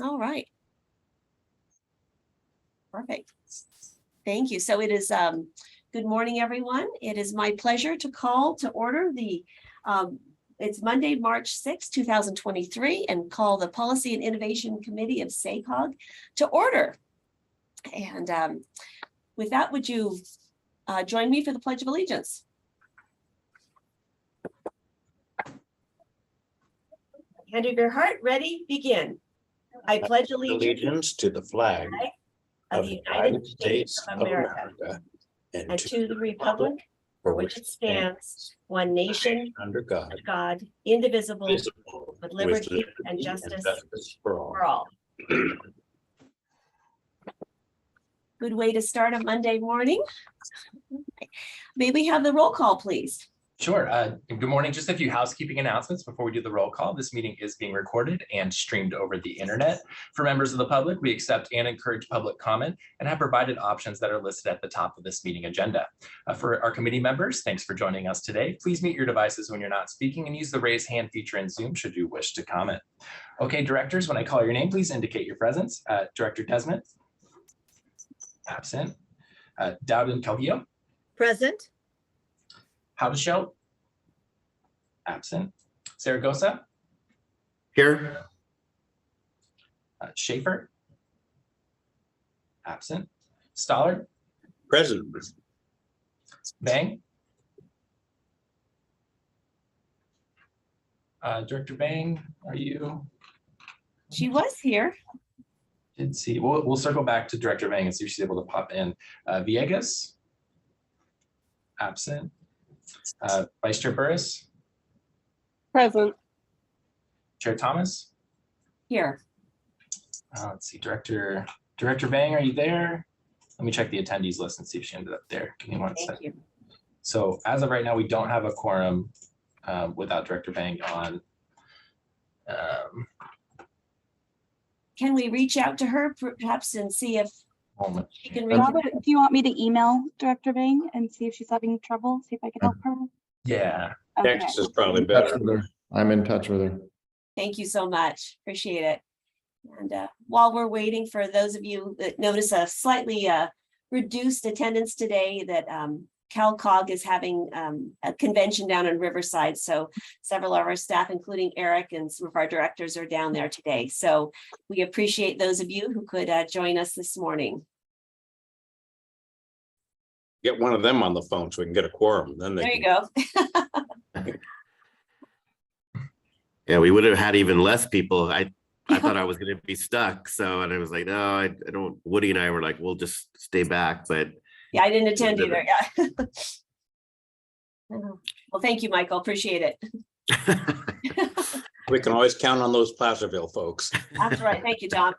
All right. Perfect. Thank you. So it is, good morning, everyone. It is my pleasure to call to order the, it's Monday, March 6, 2023, and call the Policy and Innovation Committee of SACOG to order. And with that, would you join me for the Pledge of Allegiance? Hand of your heart, ready, begin. I pledge allegiance to the flag of the United States of America and to the republic for which it stands, one nation, under God, indivisible, visible, with liberty and justice for all. for all. Good way to start a Monday morning. May we have the roll call, please? Sure. Good morning. Just a few housekeeping announcements before we do the roll call. This meeting is being recorded and streamed over the internet. For members of the public, we accept and encourage public comment and have provided options that are listed at the top of this meeting agenda. For our committee members, thanks for joining us today. Please mute your devices when you're not speaking and use the raise hand feature in Zoom should you wish to comment. Okay, directors, when I call your name, please indicate your presence. Director Desmond, absent. Dowden Calvillo. Present. Howdeshell, absent. Zaragoza. Here. Schaefer, absent. Stollard. Present. Bang. Director Bang, are you? She was here. Did see. We'll circle back to Director Bang and see if she's able to pop in. Villegas, absent. Vice Chair Burris. Present. Chair Thomas. Here. Let's see, Director Bang, are you there? Let me check the attendees list and see if she ended up there. Give me one Thank second. you. So as of right now, we don't have a quorum without Director Bang on. Can we reach out to her perhaps and see if Moment. she can reach? Robert, do you want me to email Director Bang and see if she's having trouble? See if I can help her? Yeah. Okay. Text is probably In touch better. with her. I'm in touch with her. Thank you so much. Appreciate it. And while we're waiting, for those of you that notice a slightly reduced attendance today, that CalCog is having a convention down in Riverside. So several of our staff, including Eric and some of our directors, are down there today. So we appreciate those of you who could join us this morning. Get one of them on the phone so we can get a quorum. Then There you go. Yeah, we would have had even less people. I thought I was going to be stuck. So, and I was like, no, I don't. Woody and I were like, we'll just stay back. But Yeah, I didn't attend either. Yeah. Well, thank you, Michael. Appreciate it. We can always count on those Placerville folks. That's right. Thank you, Tom.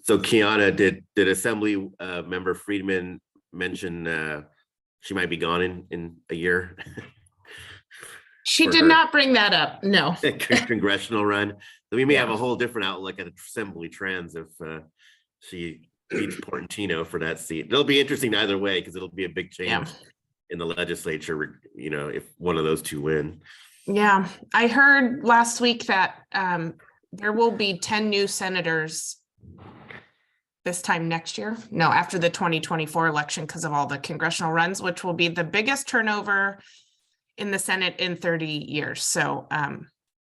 so, Kiana, did Assembly Member Friedman mention she might be gone in a year? She For did her. not bring that up. No. Congressional run. So we may have Yeah. a whole different outlook at Assembly Trans if she beats Portantino for that seat. It'll be interesting either way because it'll be a big change Yeah. in the legislature. You know, if one of those two win. Yeah. I heard last week that there will be 10 new senators this time next year. No, after the 2024 election because of all the congressional runs, which will be the biggest turnover in the Senate in 30 years. So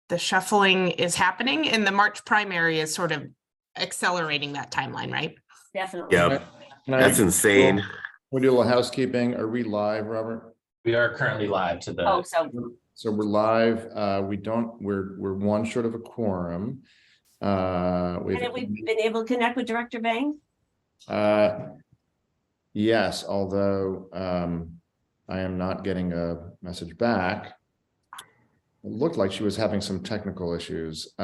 the shuffling is happening and the March primary is sort of accelerating that timeline, right? Definitely. Yeah, Can I- that's insane. We'll do a little housekeeping. Are we live, Robert? We are currently live to the. Oh, so So we're live. We're one short of a quorum. have we been able to connect with Director Bang? Yes, although I am not getting a message back. It looked like she was having some technical issues.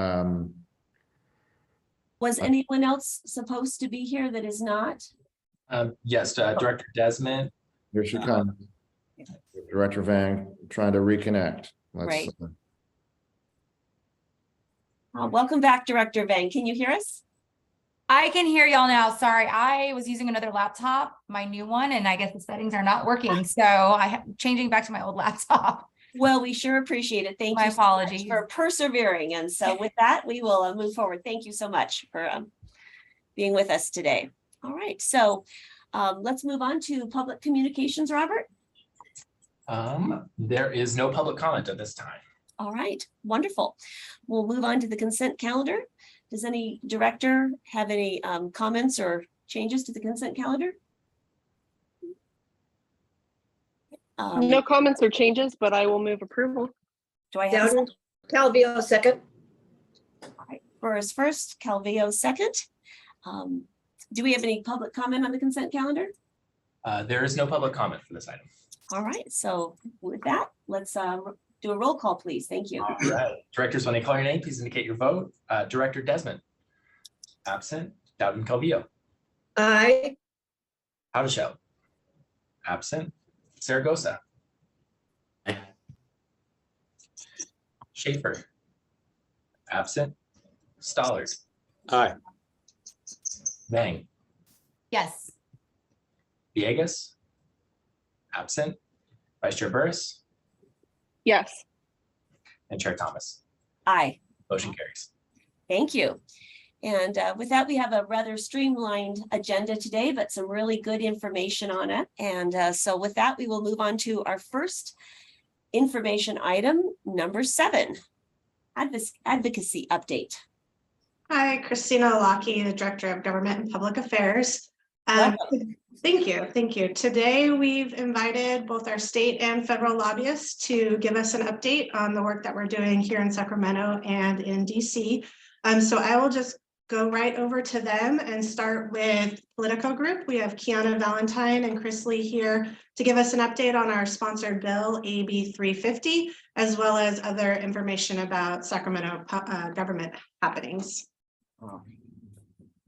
Was anyone else supposed to be here that is not? Yes, Director Desmond. Here she comes. Director Vang trying to reconnect. Right. Welcome back, Director Bang. Can you hear us? I can hear y'all now. Sorry, I was using another laptop, my new one, and I guess the settings are not working. So changing back to my old laptop. Well, we sure appreciate it. Thank My you so much apologies. for persevering. And so with that, we will move forward. Thank you so much for being with us today. All right, so let's move on to public communications, Robert. There is no public comment at this time. All right, wonderful. We'll move on to the consent calendar. Does any director have any comments or changes to the consent calendar? No comments or changes, but I will move approval. Do I have? Dowden, Calvillo, second. All right, Burris first, Calvillo second. Do we have any public comment on the consent calendar? There is no public comment for this item. All right, so with that, let's do a roll call, please. Thank you. All right. Directors, when I call your name, please indicate your vote. Director Desmond. Absent. Dowden Calvillo. Aye. Haudashelle. Absent. Zaragoza. Aye. Schaefer. Absent. Stollard. Aye. Vang. Yes. Villegas. Absent. Vice Chair Burris Yes. and Chair Thomas. Aye. Motion carries. Thank you. And with that, we have a rather streamlined agenda today, but some really good information on it. And so with that, we will move on to our first information item, number 7, advocacy update. Hi, Christina Lockie, the Director of Government and Public Affairs. Welcome. Thank you. Thank you. Today, we've invited both our state and federal lobbyists to give us an update on the work that we're doing here in Sacramento and in DC. So I will just go right over to them and start with Politico Group. We have Kiana Valentine and Chris Lee here to give us an update on our sponsored bill, AB 350, as well as other information about Sacramento government happenings.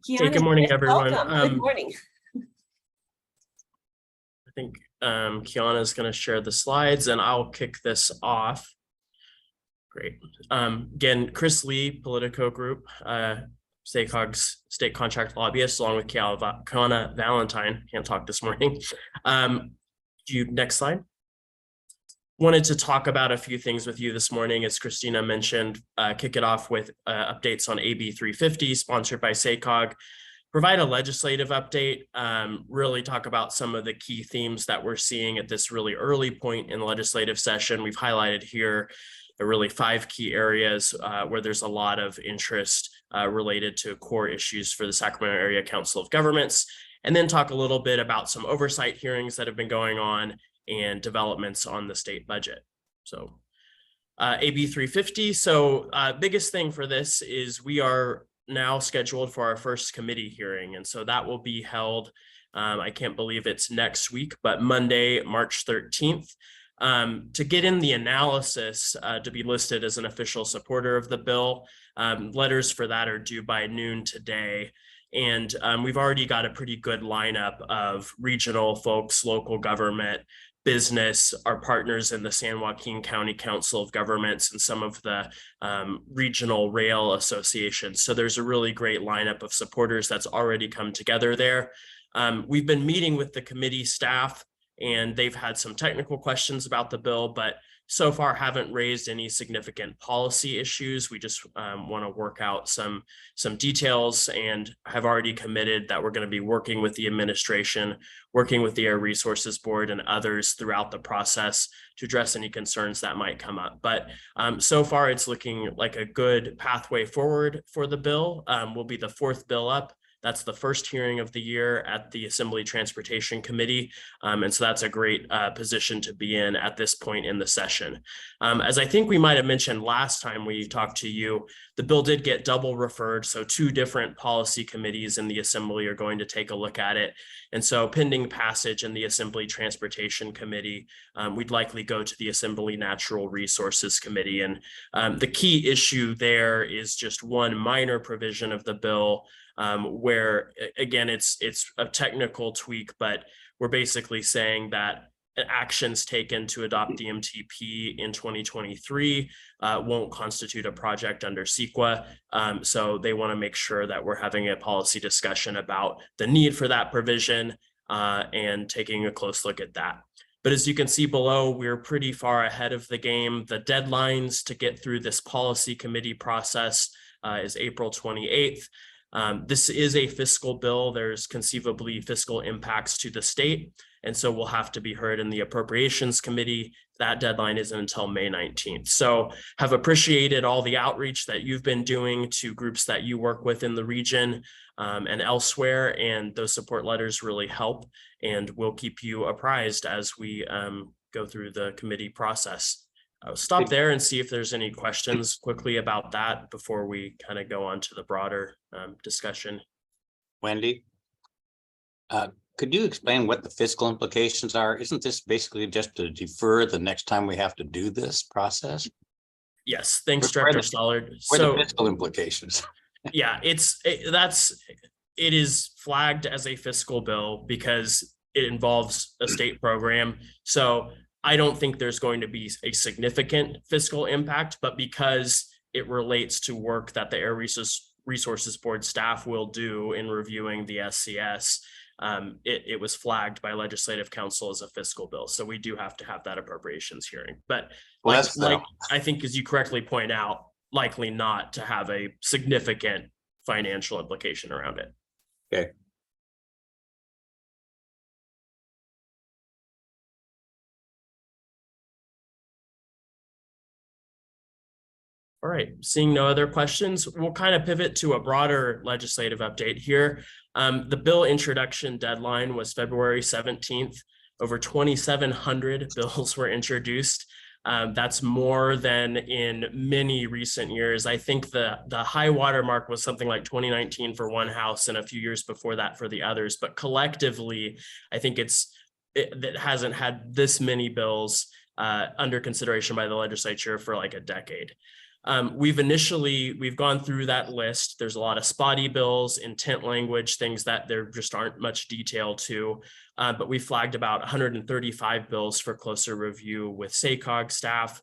Kiana, good morning, everyone. welcome. Good morning. I think Kiana is going to share the slides and I'll kick this off. Great. Again, Chris Lee, Politico Group, SACOG's state contract lobbyist, along with Kiana Valentine. Can't talk this morning. Next slide. Wanted to talk about a few things with you this morning, as Christina mentioned, kick it off with updates on AB 350, sponsored by SACOG. Provide a legislative update, really talk about some of the key themes that we're seeing at this really early point in the legislative session. We've highlighted here the really 5 key areas where there's a lot of interest related to core issues for the Sacramento Area Council of Governments, and then talk a little bit about some oversight hearings that have been going on and developments on the state budget. So AB 350. So biggest thing for this is we are now scheduled for our first committee hearing. And so that will be held, I can't believe it's next week, but Monday, March 13th. To get in the analysis to be listed as an official supporter of the bill, letters for that are due by noon today. And we've already got a pretty good lineup of regional folks, local government, business, our partners in the San Joaquin County Council of Governments, and some of the regional rail associations. So there's a really great lineup of supporters that's already come together there. We've been meeting with the committee staff, and they've had some technical questions about the bill, but so far haven't raised any significant policy issues. We just want to work out some details, and have already committed that we're going to be working with the administration, working with the Air Resources Board and others throughout the process to address any concerns that might come up. But so far it's looking like a good pathway forward for the bill. Will be the 4th bill up. That's the first hearing of the year at the Assembly Transportation Committee. And so that's a great position to be in at this point in the session. As I think we might have mentioned last time we talked to you, the bill did get double referred. So 2 different policy committees in the Assembly are going to take a look at it. And so pending passage in the Assembly Transportation Committee, we'd likely go to the Assembly Natural Resources Committee. And the key issue there is just one minor provision of the bill, where again, it's a technical tweak, but we're basically saying that actions taken to adopt the MTP in 2023 won't constitute a project under CEQA. So they want to make sure that we're having a policy discussion about the need for that provision and taking a close look at that. But as you can see below, we're pretty far ahead of the game. The deadlines to get through this policy committee process is April 28th. This is a fiscal bill. There's conceivably fiscal impacts to the state. And so we'll have to be heard in the appropriations committee. That deadline isn't until May 19th. So have appreciated all the outreach that you've been doing to groups that you work with in the region and elsewhere. And those support letters really help. And we'll keep you apprised as we go through the committee process. I'll stop there and see if there's any questions quickly about that before we kind of go on to the broader discussion. Wendy? Could you explain what the fiscal implications are? Isn't this basically just to defer the next time we have to do this process? Yes, thanks, Where are Director the- Stollard. What are So the fiscal implications? yeah, it is flagged as a fiscal bill because it involves a state program. So I don't think there's going to be a significant fiscal impact, but because it relates to work that the Air Resources Board staff will do in reviewing the SCS, it was flagged by Legislative Council as a fiscal bill. So we do have to have that appropriations hearing. But Well, like I think, as you correctly point out, likely not to have a significant financial implication around it. Okay. All right, seeing no other questions, we'll kind of pivot to a broader legislative update here. The bill introduction deadline was February 17th. Over 2,700 bills were introduced. That's more than in many recent years. I think the high water mark was something like 2019 for one house and a few years before that for the others. But collectively, I think it hasn't had this many bills under consideration by the legislature for like a decade. We've gone through that list. There's a lot of spotty bills, intent language, things that there just aren't much detail to, but we flagged about 135 bills for closer review with SACOG staff.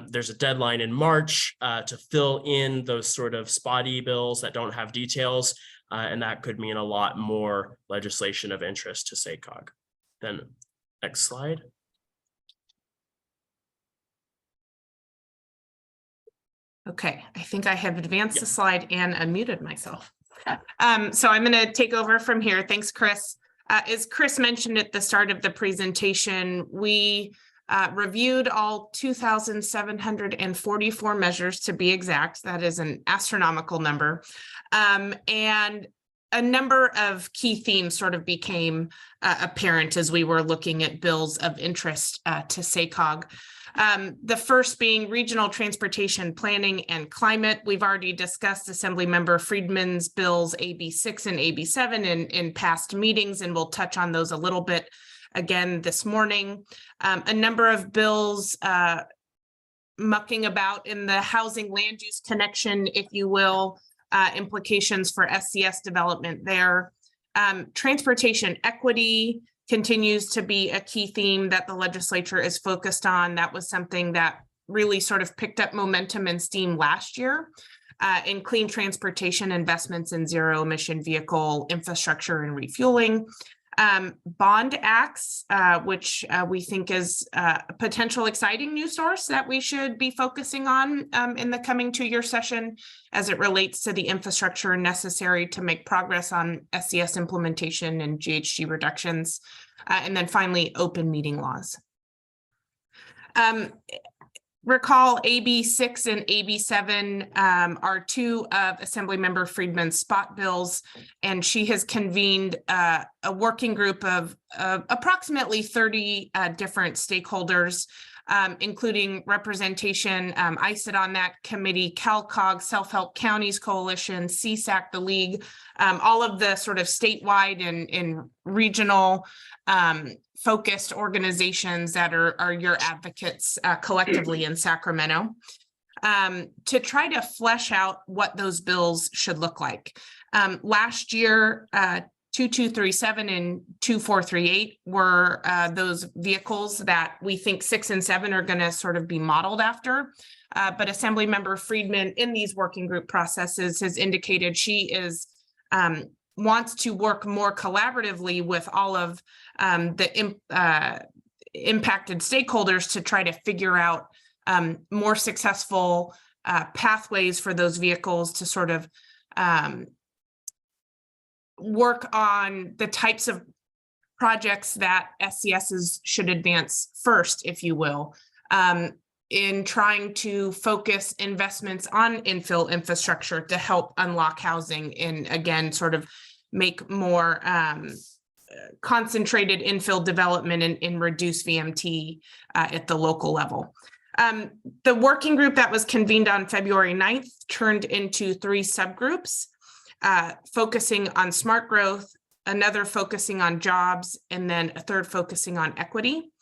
There's a deadline in March to fill in those sort of spotty bills that don't have details, and that could mean a lot more legislation of interest to SACOG. Then next slide. Okay, I think I have advanced the slide and unmuted myself. So I'm going to take over from here. Thanks, Chris. As Chris mentioned at the start of the presentation, we reviewed all 2,744 measures to be exact. That is an astronomical number. And a number of key themes sort of became apparent as we were looking at bills of interest to SACOG. The first being regional transportation planning and climate. We've already discussed Assemblymember Friedman's bills AB6 and AB7 in past meetings, and we'll touch on those a little bit again this morning. A number of bills mucking about in the housing land use connection, if you will, implications for SCS development there. Transportation equity continues to be a key theme that the legislature is focused on. That was something that really sort of picked up momentum and steam last year in clean transportation investments in zero emission vehicle infrastructure and refueling. Bond acts, which we think is a potential exciting news source that we should be focusing on in the coming two-year session as it relates to the infrastructure necessary to make progress on SCS implementation and GHG reductions. And then finally, open meeting laws. Recall AB6 and AB7 are two of Assemblymember Friedman's spot bills, and she has convened a working group of approximately 30 different stakeholders, including representation. I sit on that committee, CalCog, Self-Help Counties Coalition, CSAC, the League, all of the sort of statewide and regional focused organizations that are your advocates collectively in Sacramento, to try to flesh out what those bills should look like. Last year, 2237 and 2438 were those vehicles that we think 6 and 7 are going to sort of be modeled after. But Assemblymember Friedman in these working group processes has indicated she is wants to work more collaboratively with all of the impacted stakeholders to try to figure out more successful pathways for those vehicles to sort of work on the types of projects that SCSs should advance first, if you will, in trying to focus investments on infill infrastructure to help unlock housing and again, sort of make more concentrated infill development and reduce VMT at the local level. The working group that was convened on February 9th turned into 3 subgroups, focusing on smart growth, another focusing on jobs, and then a third focusing on equity.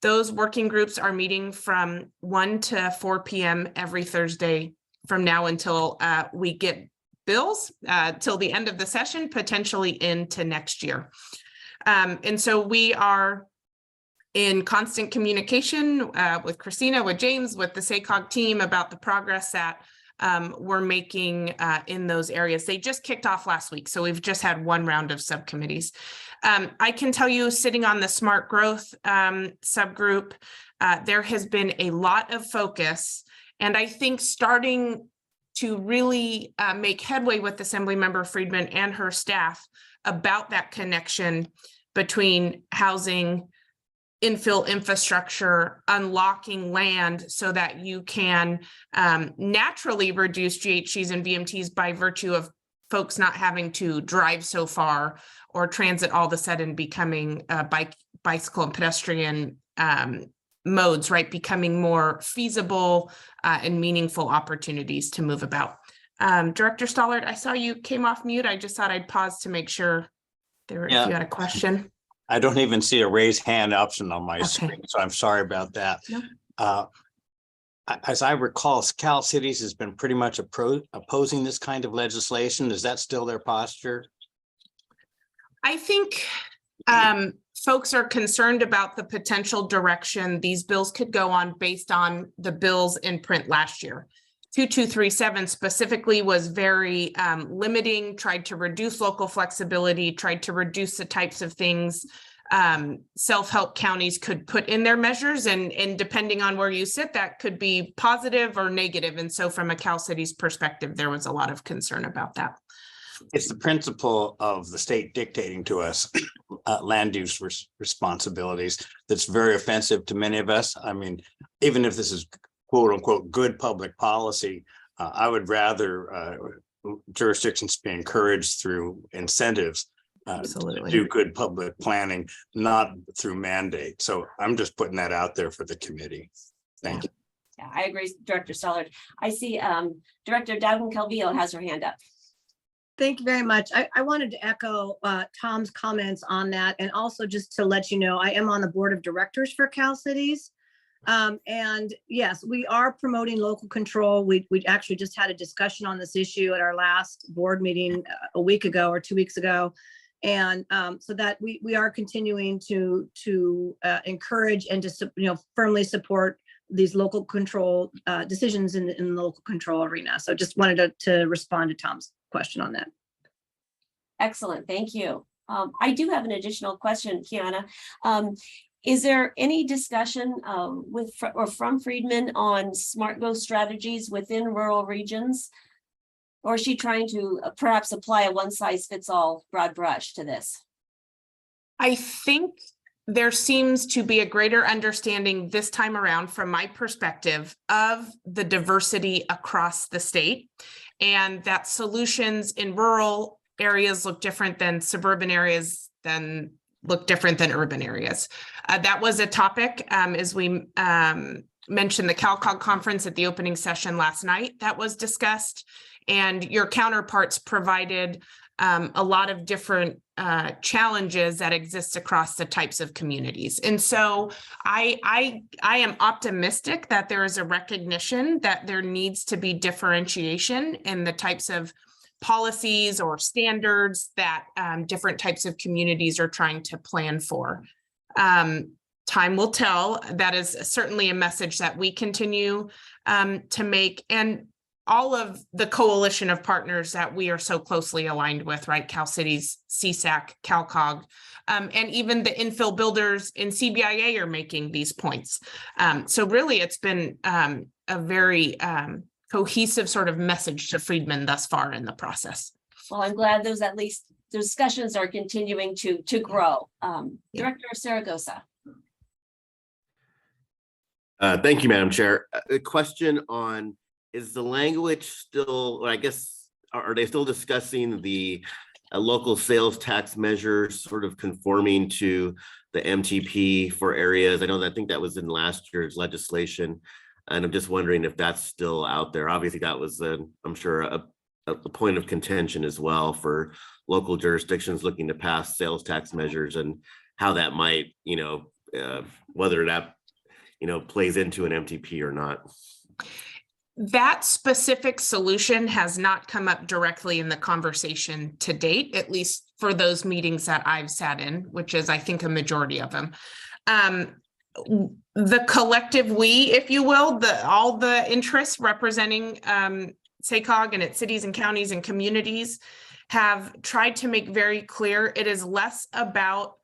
Those working groups are meeting from 1 to 4 p.m. every Thursday from now until we get bills, till the end of the session, potentially into next year. And so we are in constant communication with Christina, with James, with the SACOG team about the progress that we're making in those areas. They just kicked off last week, so we've just had 1 round of subcommittees. I can tell you, sitting on the smart growth subgroup, there has been a lot of focus, and I think starting to really make headway with Assemblymember Friedman and her staff about that connection between housing, infill infrastructure, unlocking land so that you can naturally reduce GHGs and VMTs by virtue of folks not having to drive so far or transit all of a sudden becoming bicycle and pedestrian modes, right? Becoming more feasible and meaningful opportunities to move about. Director Stollard, I saw you came off mute. I just thought I'd pause to make sure if you had a question. I don't even see a raise hand option on my screen, so I'm sorry about that. No. As I recall, Cal Cities has been pretty much opposing this kind of legislation. Is that still their posture? I think folks are concerned about the potential direction these bills could go on based on the bills in print last year. 2237 specifically was very limiting, tried to reduce local flexibility, tried to reduce the types of things self-help counties could put in their measures. And depending on where you sit, that could be positive or negative. And so from a Cal Cities perspective, there was a lot of concern about that. It's the principle of the state dictating to us land use responsibilities that's very offensive to many of us. I mean, even if this is quote unquote good public policy, I would rather jurisdictions be encouraged through incentives to do good public planning, not through mandate. So I'm just putting that out there for the committee. Thank you. Yeah, I agree, Director Stollard. I see Director Dowden Calvillo has her hand up. Thank you very much. I wanted to echo Tom's comments on that, and also just to let you know, I am on the board of directors for Cal Cities. And yes, we are promoting local control. We actually just had a discussion on this issue at our last board meeting a week ago or 2 weeks ago. And so that we are continuing to encourage and to firmly support these local control decisions in the local control arena. So just wanted to respond to Tom's question on that. Excellent, thank you. I do have an additional question, Kiana. Is there any discussion with or from Friedman on smart growth strategies within rural regions? Or is she trying to perhaps apply a one-size-fits-all broad brush to this? I think there seems to be a greater understanding this time around, from my perspective, of the diversity across the state, and that solutions in rural areas look different than suburban areas, then look different than urban areas. That was a topic as we mentioned the CalCog conference at the opening session last night that was discussed, and your counterparts provided a lot of different challenges that exist across the types of communities. And so I am optimistic that there is a recognition that there needs to be differentiation in the types of policies or standards that different types of communities are trying to plan for. Time will tell. That is certainly a message that we continue to make. And all of the coalition of partners that we are so closely aligned with, right? Cal Cities, CSAC, CalCog, and even the infill builders in CBIA are making these points. So really, it's been a very cohesive sort of message to Friedman thus far in the process. Well, I'm glad those at least discussions are continuing to grow. Director Saragosa. Thank you, Madam Chair. A question on, is the language still, I guess, are they still discussing the local sales tax measures sort of conforming to the MTP for areas? I think that was in last year's legislation. And I'm just wondering if that's still out there. Obviously, that was, I'm sure, a point of contention as well for local jurisdictions looking to pass sales tax measures and how that might, whether that, plays into an MTP or not. That specific solution has not come up directly in the conversation to date, at least for those meetings that I've sat in, which is, I think, a majority of them. The collective we, if you will, all the interests representing SACOG and its cities and counties and communities have tried to make very clear it is less about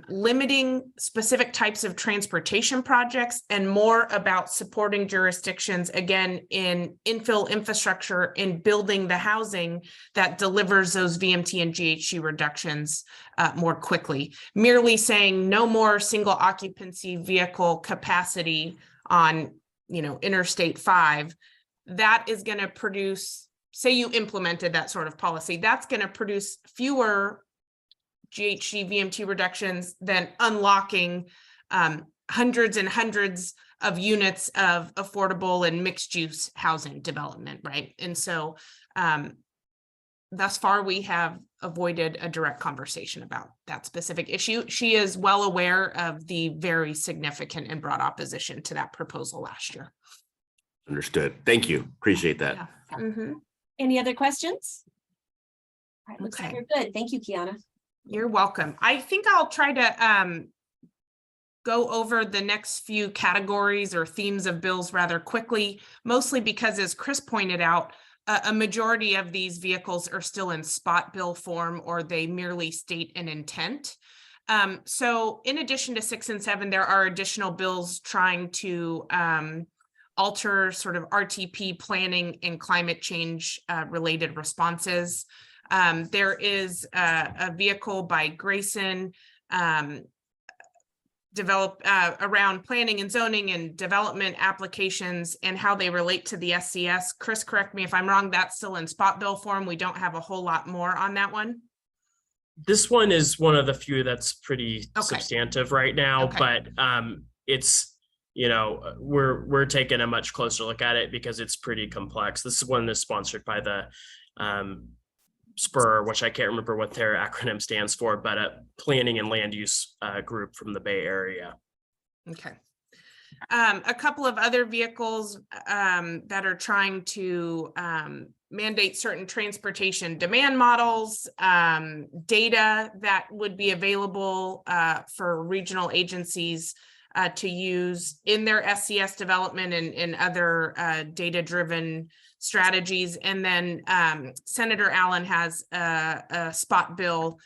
limiting specific types of transportation projects and more about supporting jurisdictions, again, in infill infrastructure, in building the housing that delivers those VMT and GHG reductions more quickly. Merely saying no more single occupancy vehicle capacity on, Interstate 5, that is going to produce, say you implemented that sort of policy, that's going to produce fewer GHG VMT reductions than unlocking hundreds and hundreds of units of affordable and mixed use housing development, right? And so thus far, we have avoided a direct conversation about that specific issue. She is well aware of the very significant and broad opposition to that proposal last year. Understood. Thank you. Appreciate that. Yeah. Mm-hmm. Any other questions? All right, looks like Okay. we're good. Thank you, Kiana. You're welcome. I think I'll try to go over the next few categories or themes of bills rather quickly, mostly because, as Chris pointed out, a majority of these vehicles are still in spot bill form, or they merely state an intent. So in addition to 6 and 7, there are additional bills trying to alter sort of RTP planning and climate change related responses. There is a vehicle by Grayson develop around planning and zoning and development applications and how they relate to the SCS. Chris, correct me if I'm wrong, that's still in spot bill form. We don't have a whole lot more on that one. This one is one of the few that's pretty Okay. substantive right now, Okay. but it's, we're taking a much closer look at it because it's pretty complex. This is one that's sponsored by the SPUR, which I can't remember what their acronym stands for, but a planning and land use group from the Bay Area. Okay. A couple of other vehicles that are trying to mandate certain transportation demand models, data that would be available for regional agencies to use in their SCS development and other data-driven strategies. And then Senator Allen has a spot bill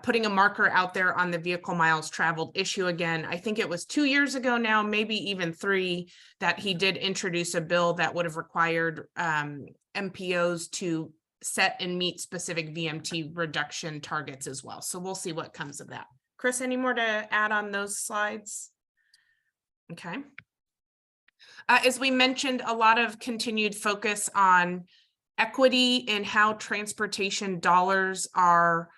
putting a marker out there on the vehicle miles traveled issue again. I think it was 2 years ago now, maybe even 3, that he did introduce a bill that would have required MPOs to set and meet specific VMT reduction targets as well. So we'll see what comes of that. Chris, any more to add on those slides? Okay. As we mentioned, a lot of continued focus on equity and how transportation dollars are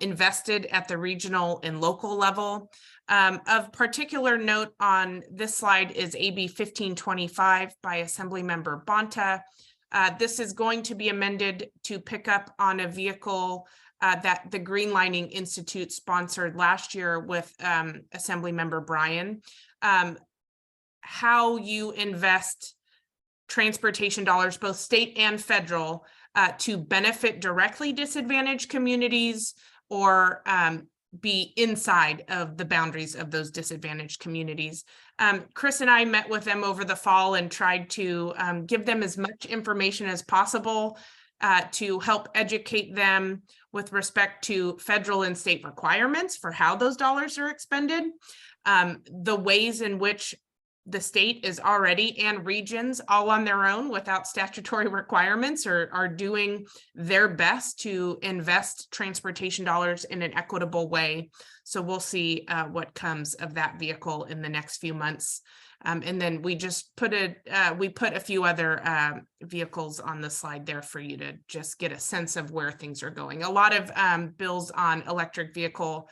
invested at the regional and local level. Of particular note on this slide is AB 1525 by Assemblymember Bonta. This is going to be amended to pick up on a vehicle that the Greenlining Institute sponsored last year with Assemblymember Bryan. How you invest transportation dollars, both state and federal, to benefit directly disadvantaged communities or be inside of the boundaries of those disadvantaged communities. Chris and I met with them over the fall and tried to give them as much information as possible to help educate them with respect to federal and state requirements for how those dollars are expended, the ways in which the state is already, and regions all on their own without statutory requirements, are doing their best to invest transportation dollars in an equitable way. So we'll see what comes of that vehicle in the next few months. And then we just put a few other vehicles on the slide there for you to just get a sense of where things are going. A lot of bills on electric vehicle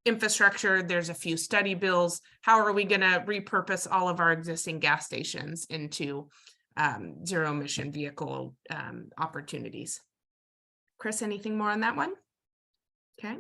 infrastructure. There's a few study bills. How are we going to repurpose all of our existing gas stations into zero emission vehicle opportunities? Chris, anything more on that one? Okay.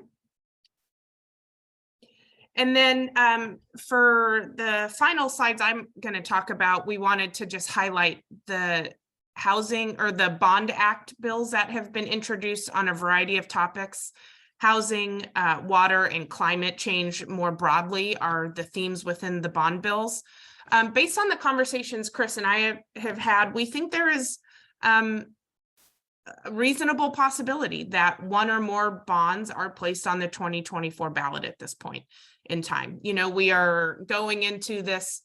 And then for the final slides I'm going to talk about, we wanted to just highlight the housing or the Bond Act bills that have been introduced on a variety of topics. Housing, water, and climate change more broadly are the themes within the bond bills. Based on the conversations Chris and I have had, we think there is a reasonable possibility that one or more bonds are placed on the 2024 ballot at this point in time. You know, we are going into this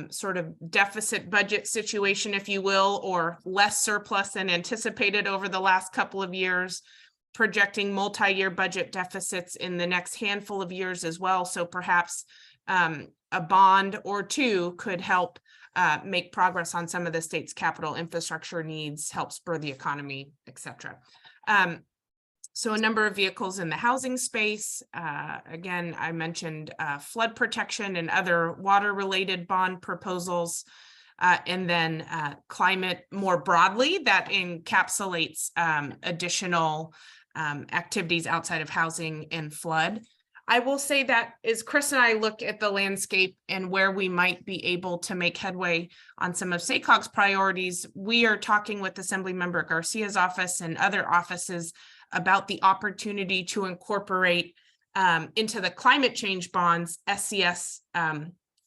sort of deficit budget situation, if you will, or less surplus than anticipated over the last couple of years, projecting multi-year budget deficits in the next handful of years as well. So perhaps a bond or two could help make progress on some of the state's capital infrastructure needs, help spur the economy, et cetera. So a number of vehicles in the housing space. Again, I mentioned flood protection and other water-related bond proposals. And then climate more broadly that encapsulates additional activities outside of housing and flood. I will say that as Chris and I look at the landscape and where we might be able to make headway on some of SACOG's priorities, we are talking with Assemblymember Garcia's office and other offices about the opportunity to incorporate into the climate change bonds SCS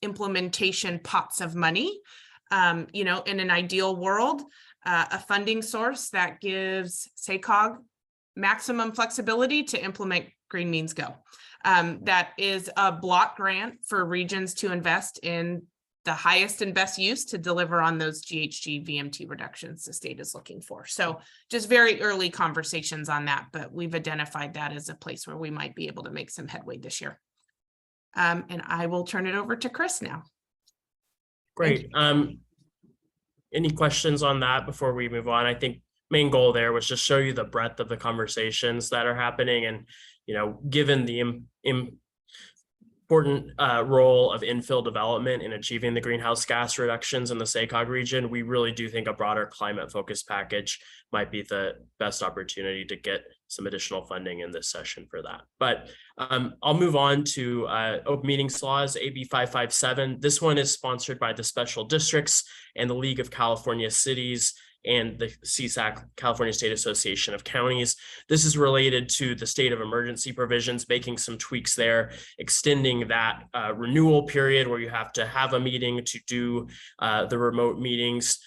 implementation pots of money. You know, in an ideal world, a funding source that gives SACOG maximum flexibility to implement Green Means Go. That is a block grant for regions to invest in the highest and best use to deliver on those GHG VMT reductions the state is looking for. So just very early conversations on that, but we've identified that as a place where we might be able to make some headway this year. And I will turn it over to Chris now. Great. Any questions on that before we move on? I think main goal there was just show you the breadth of the conversations that are happening. And, you know, given the important role of infill development in achieving the greenhouse gas reductions in the SACOG region, we really do think a broader climate focused package might be the best opportunity to get some additional funding in this session for that. But I'll move on to open meetings laws, AB 557. This one is sponsored by the special districts and the League of California Cities and the CSAC, California State Association of Counties. This is related to the state of emergency provisions, making some tweaks there, extending that renewal period where you have to have a meeting to do the remote meetings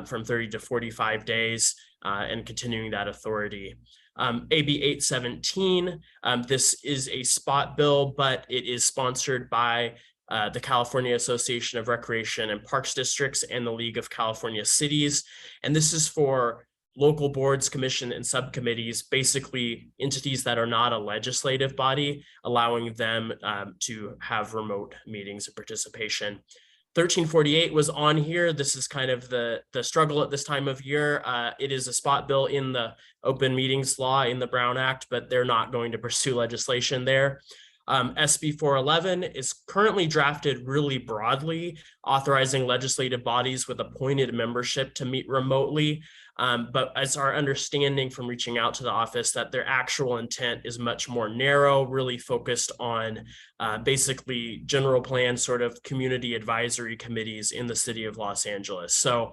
from 30 to 45 days and continuing that authority. AB 817, this is a spot bill, but it is sponsored by the California Association of Recreation and Parks Districts and the League of California Cities. And this is for local boards, commission, and subcommittees, basically entities that are not a legislative body, allowing them to have remote meetings and participation. 1348 was on here. This is kind of the struggle at this time of year. It is a spot bill in the open meetings law in the Brown Act, but they're not going to pursue legislation there. SB 411 is currently drafted really broadly, authorizing legislative bodies with appointed membership to meet remotely. But as our understanding from reaching out to the office that their actual intent is much more narrow, really focused on basically general plan sort of community advisory committees in the city of Los Angeles. So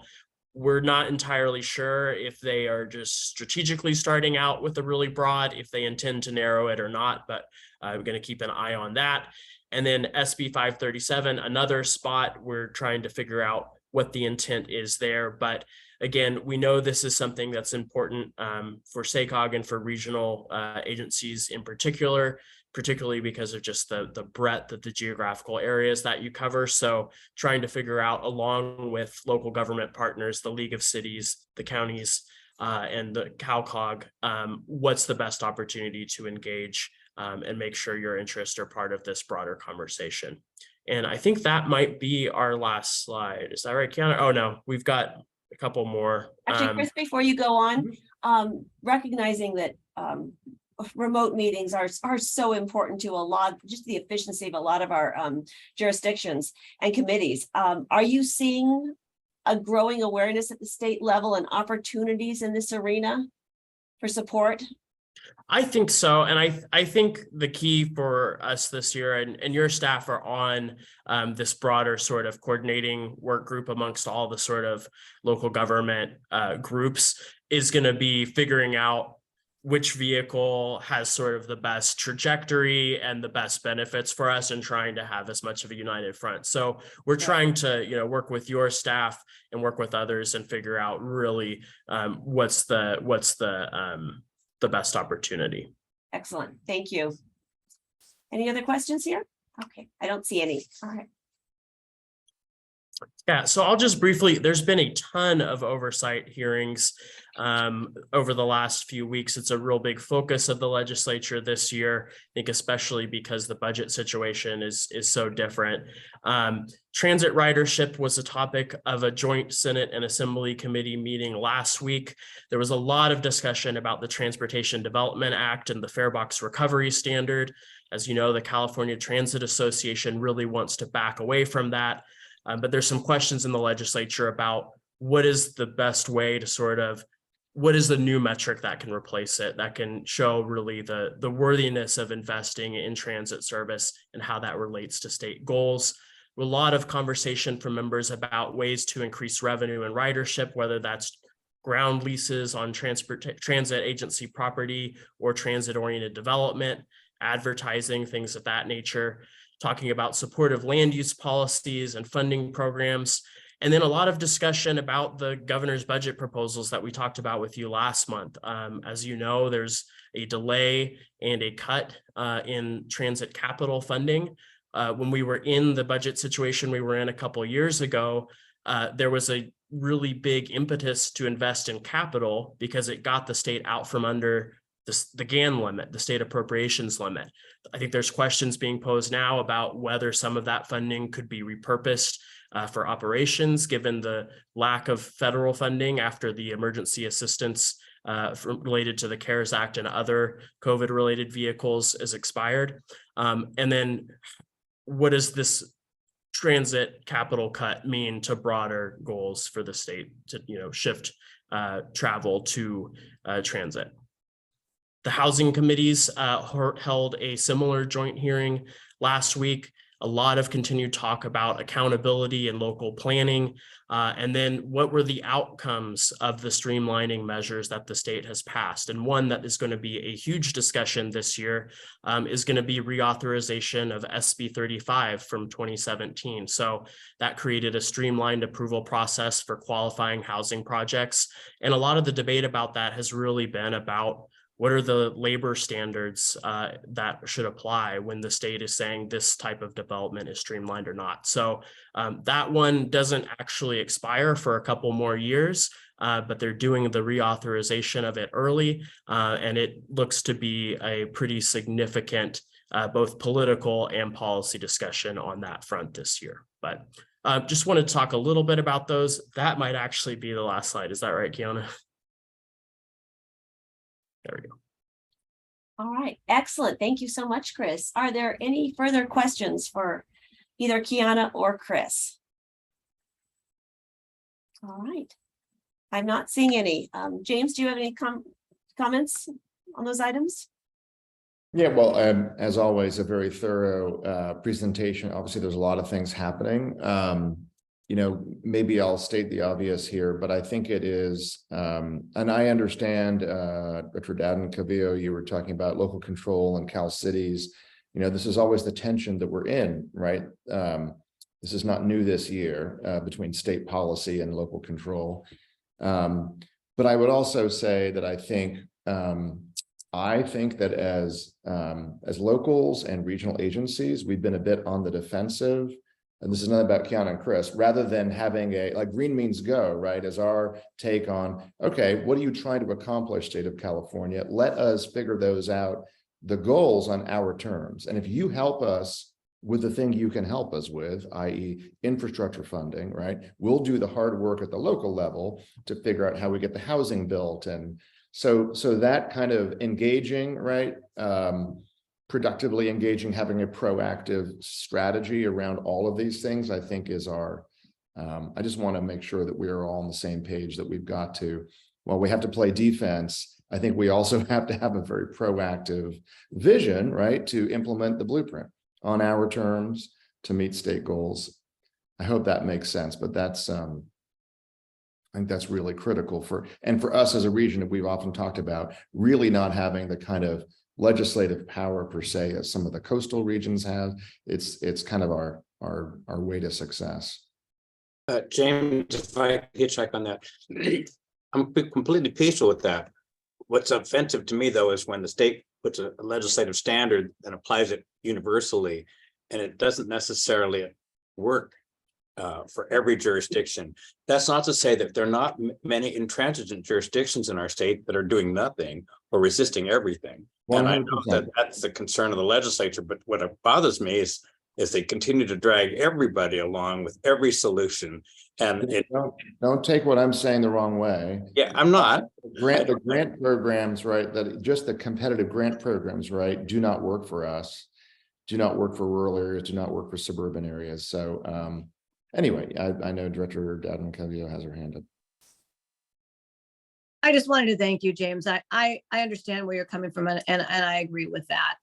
we're not entirely sure if they are just strategically starting out with a really broad, if they intend to narrow it or not, but we're going to keep an eye on that. And then SB 537, another spot we're trying to figure out what the intent is there. But again, we know this is something that's important for SACOG and for regional agencies in particular, particularly because of just the breadth of the geographical areas that you cover. So trying to figure out, along with local government partners, the League of Cities, the counties, and the CalCog, what's the best opportunity to engage and make sure your interests are part of this broader conversation. And I think that might be our last slide. Is that right, Kiana? Oh, no, we've got a couple more. Actually, Chris, before you go on, recognizing that remote meetings are so important to a lot, just the efficiency of a lot of our jurisdictions and committees. Are you seeing a growing awareness at the state level and opportunities in this arena for support? I think so. And I think the key for us this year, and your staff are on this broader sort of coordinating work group amongst all the sort of local government groups, is going to be figuring out which vehicle has sort of the best trajectory and the best benefits for us, and trying to have as much of a united front. So we're trying to, work with your staff and work with others and figure out really what's the best opportunity. Excellent. Thank you. Any other questions here? Okay, I don't see any. All right. Yeah, so I'll just briefly, there's been a ton of oversight hearings over the last few weeks. It's a real big focus of the legislature this year, I think, especially because the budget situation is so different. Transit ridership was a topic of a joint Senate and Assembly committee meeting last week. There was a lot of discussion about the Transportation Development Act and the Farebox Recovery Standard. As you know, the California Transit Association really wants to back away from that. But there's some questions in the legislature about what is the best way to sort of, what is the new metric that can replace it, that can show really the worthiness of investing in transit service and how that relates to state goals. A lot of conversation from members about ways to increase revenue and ridership, whether that's ground leases on transit agency property or transit-oriented development, advertising, things of that nature. Talking about supportive land use policies and funding programs, and then a lot of discussion about the governor's budget proposals that we talked about with you last month. As you know, there's a delay and a cut in transit capital funding. When we were in the budget situation we were in a couple of years ago, there was a really big impetus to invest in capital because it got the state out from under the GAN limit, the state appropriations limit. I think there's questions being posed now about whether some of that funding could be repurposed for operations, given the lack of federal funding after the emergency assistance related to the CARES Act and other COVID-related vehicles is expired. And then what does this transit capital cut mean to broader goals for the state to, shift travel to transit? The housing committees held a similar joint hearing last week. A lot of continued talk about accountability and local planning. And then what were the outcomes of the streamlining measures that the state has passed? And one that is going to be a huge discussion this year is going to be reauthorization of SB 35 from 2017. So that created a streamlined approval process for qualifying housing projects. And a lot of the debate about that has really been about what are the labor standards that should apply when the state is saying this type of development is streamlined or not? So that one doesn't actually expire for a couple more years, but they're doing the reauthorization of it early, and it looks to be a pretty significant both political and policy discussion on that front this year. But just want to talk a little bit about those. That might actually be the last slide. Is that right, Kiana? There we go. All right, excellent. Thank you so much, Chris. Are there any further questions for either Kiana or Chris? All right. I'm not seeing any. James, do you have any comments on those items? Yeah, well, as always, a very thorough presentation. Obviously, there's a lot of things happening. maybe I'll state the obvious here, but I think it is, and I understand, Dr. Dadden-Cavillo, you were talking about local control and Cal Cities. This is always the tension that we're in, right? This is not new this year between state policy and local control. But I would also say that I think that as locals and regional agencies, we've been a bit on the defensive. And this is not about Kiana and Chris, rather than having like Green Means Go, right, as our take on, okay, what are you trying to accomplish, state of California? Let us figure those out, the goals on our terms. And if you help us with the thing you can help us with, i.e. infrastructure funding, right, we'll do the hard work at the local level to figure out how we get the housing built. And so that kind of engaging, right, productively engaging, having a proactive strategy around all of these things, I think is our, I just want to make sure that we are all on the same page, that we've got to, while we have to play defense, I think we also have to have a very proactive vision, right, to implement the blueprint on our terms to meet state goals. I hope that makes sense, but that's, I think that's really critical for us as a region that we've often talked about, really not having the kind of legislative power per se as some of the coastal regions have. It's kind of our way to success. James, if I could check on that, I'm completely peaceful with that. What's offensive to me though is when the state puts a legislative standard and applies it universally, and it doesn't necessarily work for every jurisdiction. That's not to say that there are not many intransigent jurisdictions in our state that are doing nothing or resisting everything. 100%. And I know that that's the concern of the legislature, but what bothers me is they continue to drag everybody along with every solution. And don't take what I'm saying the wrong way. Yeah, I'm not. The grant programs, right, that just the competitive grant programs, right, do not work for us, do not work for rural areas, do not work for suburban areas. So anyway, I know Director Dadden-Cavillo has her hand up. I just wanted to thank you, James. I understand where you're coming from, and I agree with that.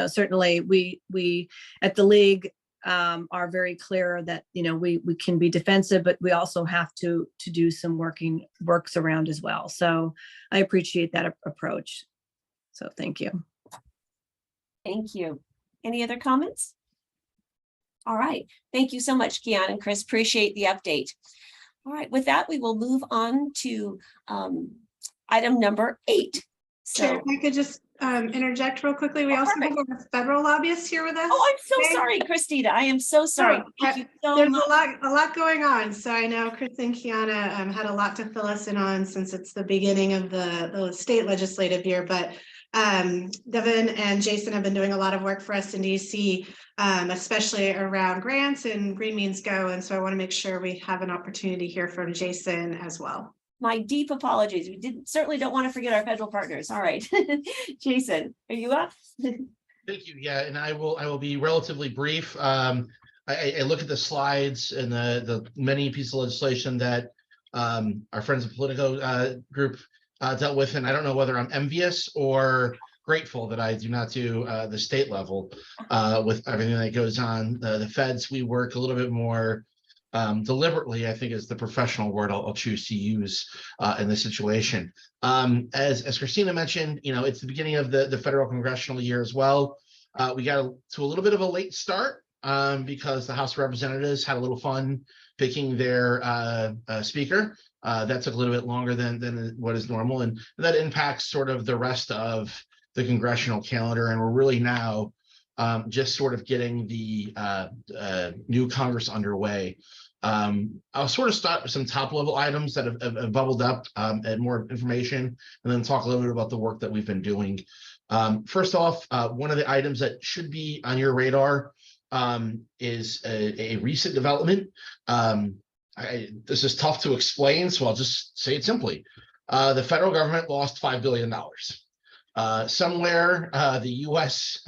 Certainly we at the league are very clear that we can be defensive, but we also have to do some works around as well. So I appreciate that approach. So thank you. Thank you. Any other comments? All right. Thank you so much, Kiana and Chris. Appreciate the update. All right, with that, we will move on to item number 8. Chair, if I could just interject real quickly. We also have a federal lobbyist here with us. Oh, I'm so sorry, Christina. I am so sorry. Thank you so There's much. a lot going on. So I know Chris and Kiana had a lot to fill us in on since it's the beginning of the state legislative year, but Devin and Jason have been doing a lot of work for us in DC, especially around grants and Green Means Go. And so I want to make sure we have an opportunity here from Jason as well. My deep apologies. We certainly don't want to forget our federal partners. All right. Jason, are you up? Thank you. Yeah, and I will be relatively brief. I look at the slides and the many pieces of legislation that our friends of Politico group dealt with, and I don't know whether I'm envious or grateful that I do not do the state level with everything that goes on. The feds, we work a little bit more deliberately, I think is the professional word I'll choose to use in this situation. As Christina mentioned, it's the beginning of the federal congressional year as well. We got to a little bit of a late start because the House of Representatives had a little fun picking their speaker. That took a little bit longer than what is normal, and that impacts sort of the rest of the congressional calendar. And we're really now just sort of getting the new Congress underway. I'll sort of start with some top level items that have bubbled up and more information, and then talk a little bit about the work that we've been doing. First off, one of the items that should be on your radar is a recent development. This is tough to explain, so I'll just say it simply. The federal government lost $5 billion. Somewhere the U.S.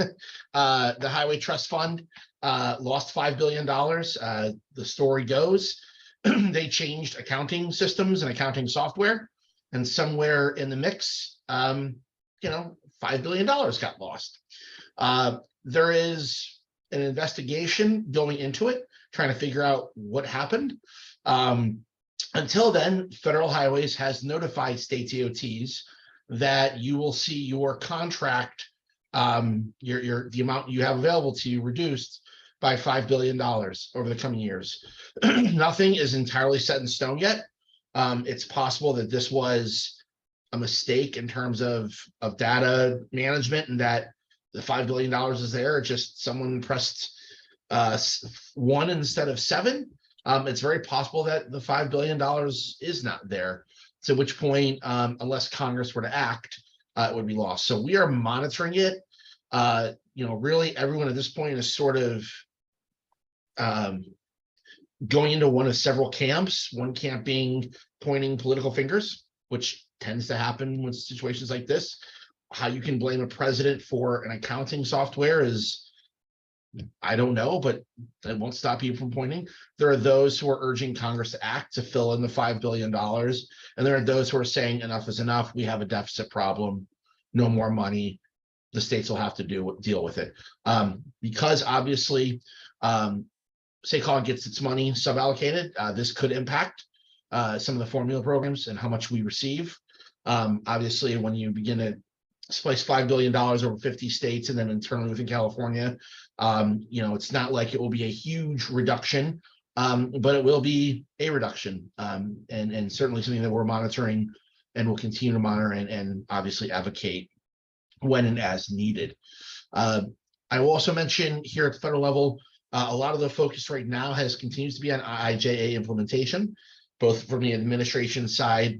The Highway Trust Fund lost $5 billion. The story goes they changed accounting systems and accounting software, and somewhere in the mix, $5 billion got lost. There is an investigation going into it trying to figure out what happened. Until then, Federal Highways has notified state DOTs that you will see your contract, the amount you have available to you reduced by $5 billion over the coming years. Nothing is entirely set in stone yet. It's possible that this was a mistake in terms of data management and that the $5 billion is there. Just someone pressed 1 instead of 7. It's very possible that the $5 billion is not there, to which point, unless Congress were to act, it would be lost. So we are monitoring it. Really everyone at this point is sort of going into one of several camps, one camp being pointing political fingers, which tends to happen with situations like this. How you can blame a president for an accounting software is, I don't know, but that won't stop you from pointing. There are those who are urging Congress to act to fill in the $5 billion. And there are those who are saying enough is enough. We have a deficit problem, no more money. The states will have to deal with it. Because obviously, SACOG gets its money suballocated. This could impact some of the formula programs and how much we receive. Obviously, when you begin to splice $5 billion over 50 states and then internally within California, it's not like it will be a huge reduction, but it will be a reduction, and certainly something that we're monitoring and will continue to monitor and obviously advocate when and as needed. I will also mention here at the federal level, a lot of the focus right now continues to be on IIJA implementation, both from the administration side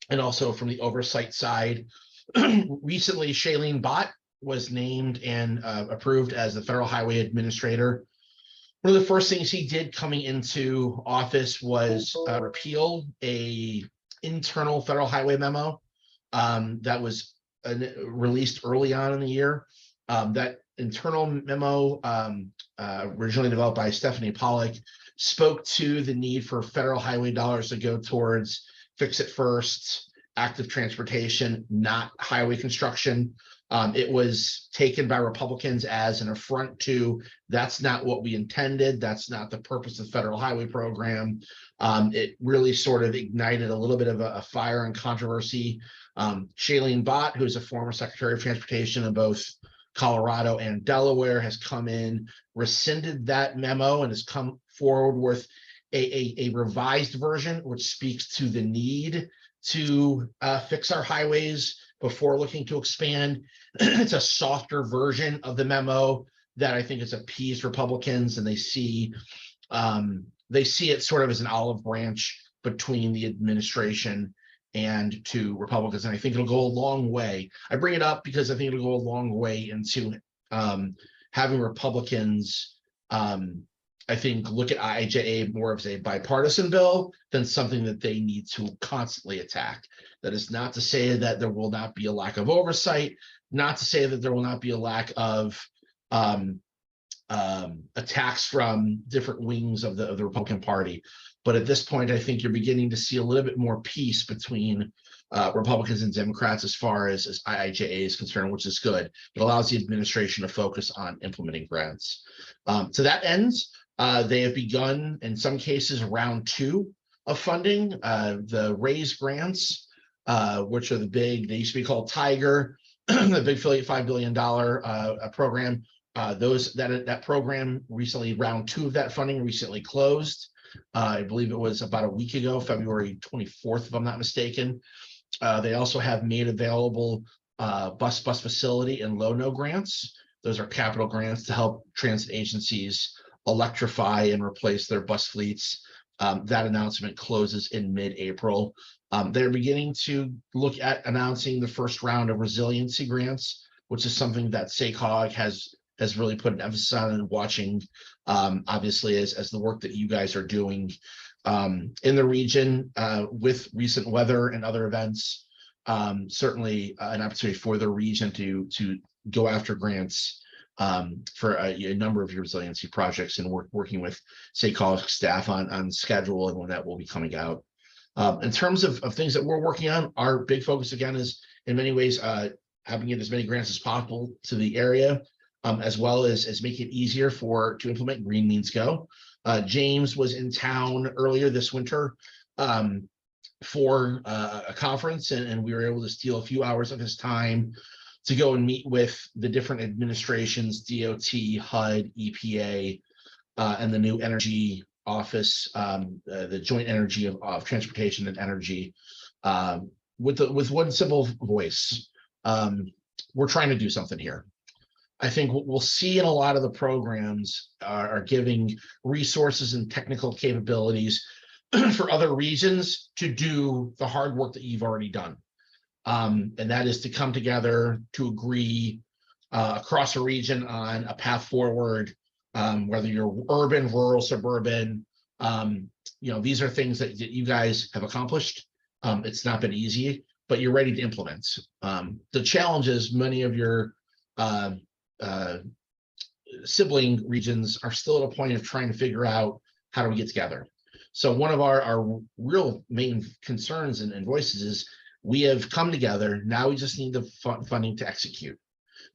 and also from the oversight side. Recently, Shailene Bott was named and approved as the Federal Highway Administrator. One of the first things he did coming into office was repeal a internal Federal Highway memo that was released early on in the year. That internal memo, originally developed by Stephanie Pollock, spoke to the need for federal highway dollars to go towards fix it first, active transportation, not highway construction. It was taken by Republicans as an affront to, that's not what we intended. That's not the purpose of the federal highway program. It really sort of ignited a little bit of a fire and controversy. Shailene Bott, who's a former Secretary of Transportation in both Colorado and Delaware, has come in, rescinded that memo, and has come forward with a revised version, which speaks to the need to fix our highways before looking to expand. It's a softer version of the memo that I think has appeased Republicans, and they see it sort of as an olive branch between the administration and to Republicans. And I think it'll go a long way. I bring it up because I think it'll go a long way into having Republicans, I think, look at IIJA more as a bipartisan bill than something that they need to constantly attack. That is not to say that there will not be a lack of oversight, not to say that there will not be a lack of attacks from different wings of the Republican Party. But at this point, I think you're beginning to see a little bit more peace between Republicans and Democrats as far as IIJA is concerned, which is good. It allows the administration to focus on implementing grants. To that end, they have begun, in some cases, round 2 of funding. The RAISE grants, which are they used to be called Tiger, the big affiliate $5 billion program. That program recently, round 2 of that funding recently closed. I believe it was about a week ago, February 24th, if I'm not mistaken. They also have made available bus facility and low-no grants. Those are capital grants to help transit agencies electrify and replace their bus fleets. That announcement closes in mid-April. They're beginning to look at announcing the first round of resiliency grants, which is something that SACOG has really put an emphasis on and watching, obviously, as the work that you guys are doing in the region with recent weather and other events. Certainly an opportunity for the region to go after grants for a number of your resiliency projects, and working with SACOG staff on schedule and when that will be coming out. In terms of things that we're working on, our big focus again is in many ways having as many grants as possible to the area, as well as making it easier to implement Green Means Go. James was in town earlier this winter for a conference, and we were able to steal a few hours of his time to go and meet with the different administrations, DOT, HUD, EPA, and the new energy office, the joint energy of transportation and energy, with one simple voice. We're trying to do something here. I think what we'll see in a lot of the programs are giving resources and technical capabilities for other regions to do the hard work that you've already done. And that is to come together to agree across a region on a path forward, whether you're urban, rural, suburban. These are things that you guys have accomplished. It's not been easy, but you're ready to implement. The challenge is many of your sibling regions are still at a point of trying to figure out how do we get together. So one of our real main concerns and voices is we have come together. Now we just need the funding to execute.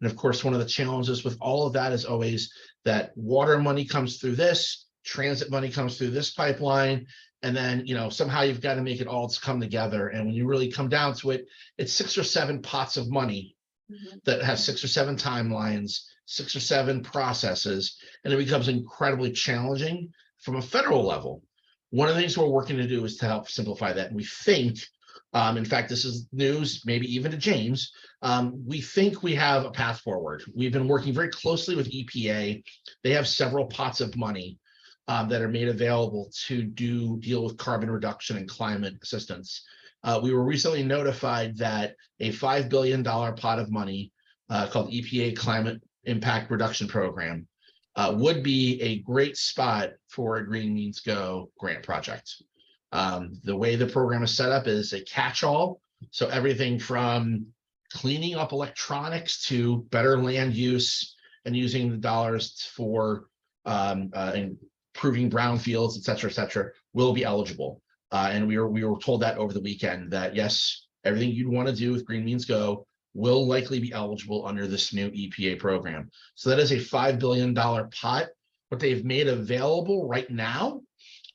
And of course, one of the challenges with all of that is always that water money comes through this, transit money comes through this pipeline, and then somehow you've got to make it all come together. And when you really come down to it, it's 6 or 7 pots of money that have 6 or 7 timelines, 6 or 7 processes, and it becomes incredibly challenging from a federal level. One of the things we're working to do is to help simplify that. And we think, in fact, this is news, maybe even to James, we think we have a path forward. We've been working very closely with EPA. They have several pots of money that are made available to deal with carbon reduction and climate assistance. We were recently notified that a $5 billion pot of money called EPA Climate Impact Reduction Program would be a great spot for a Green Means Go grant project. The way the program is set up is a catch-all. So everything from cleaning up electronics to better land use and using the dollars for improving brownfields, et cetera, will be eligible. And we were told that over the weekend that yes, everything you'd want to do with Green Means Go will likely be eligible under this new EPA program. So that is a $5 billion pot. What they've made available right now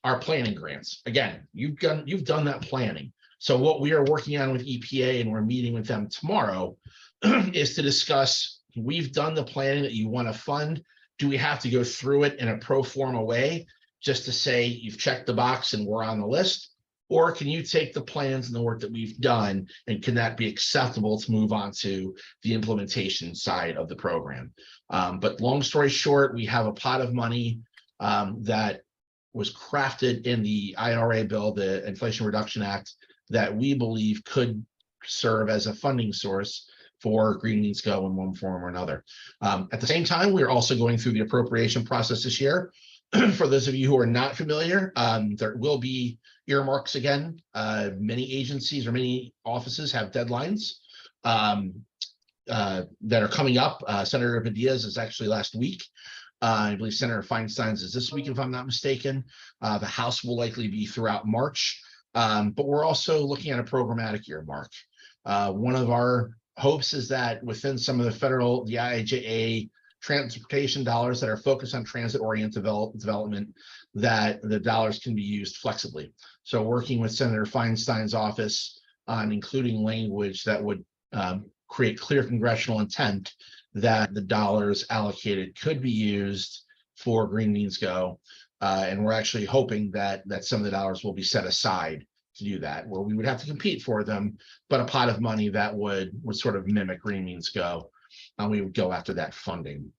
are planning grants. Again, you've done that planning. So what we are working on with EPA, and we're meeting with them tomorrow, is to discuss, we've done the planning that you want to fund. Do we have to go through it in a pro forma way just to say you've checked the box and we're on the list? Or can you take the plans and the work that we've done, and can that be acceptable to move on to the implementation side of the program? But long story short, we have a pot of money that was crafted in the IRA bill, the Inflation Reduction Act, that we believe could serve as a funding source for Green Means Go in one form or another. At the same time, we're also going through the appropriation process this year. For those of you who are not familiar, there will be earmarks again. Many agencies or many offices have deadlines that are coming up. Senator Padilla's is actually last week. I believe Senator Feinstein's is this week, if I'm not mistaken. The House will likely be throughout March. But we're also looking at a programmatic earmark. One of our hopes is that within some of the federal, the IIJA transportation dollars that are focused on transit-oriented development, that the dollars can be used flexibly. So working with Senator Feinstein's office on including language that would create clear congressional intent that the dollars allocated could be used for Green Means Go. And we're actually hoping that some of the dollars will be set aside to do that, where we would have to compete for them, but a pot of money that would sort of mimic Green Means Go. And we would go after that funding.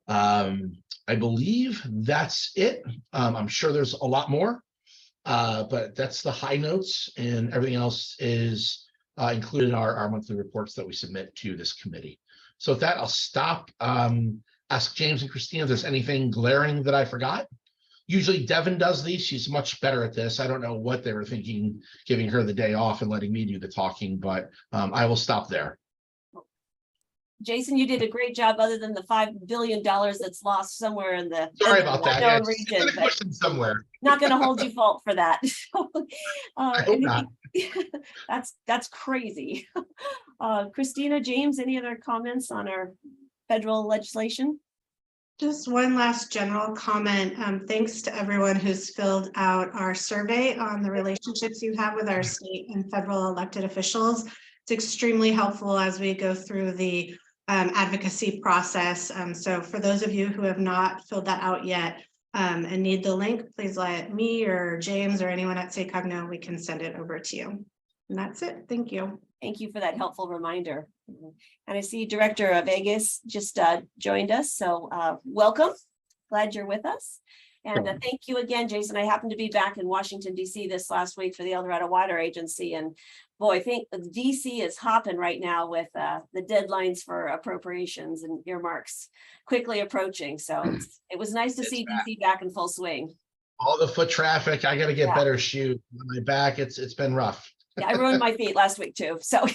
I believe that's it. I'm sure there's a lot more, but that's the high notes, and everything else is included in our monthly reports that we submit to this committee. So with that, I'll stop. Ask James and Christina if there's anything glaring that I forgot. Usually Devin does these. She's much better at this. I don't know what they were thinking, giving her the day off and letting me do the talking, but I will stop there. Jason, you did a great job, other than the $5 billion that's lost somewhere in the Sorry about that. Yeah, unknown region. it's a question somewhere. Not going to hold you fault for that. I hope not. That's crazy. Christina, James, any other comments on our federal legislation? Just one last general comment. Thanks to everyone who's filled out our survey on the relationships you have with our state and federal elected officials. It's extremely helpful as we go through the advocacy process. So for those of you who have not filled that out yet and need the link, please let me or James or anyone at SACOG know. We can send it over to you. And that's it. Thank you. Thank you for that helpful reminder. And I see Director Vegas just joined us, so welcome. Glad you're with us. And thank you again, Jason. I happened to be back in Washington, D.C. this last week for the El Dorado Water Agency. And boy, I think D.C. is hopping right now with the deadlines for appropriations and earmarks quickly approaching. So it was nice to see D.C. back in full swing. All the foot traffic, I got to get better shoes. On my back, it's been rough. Yeah, I ruined my feet last week too. So,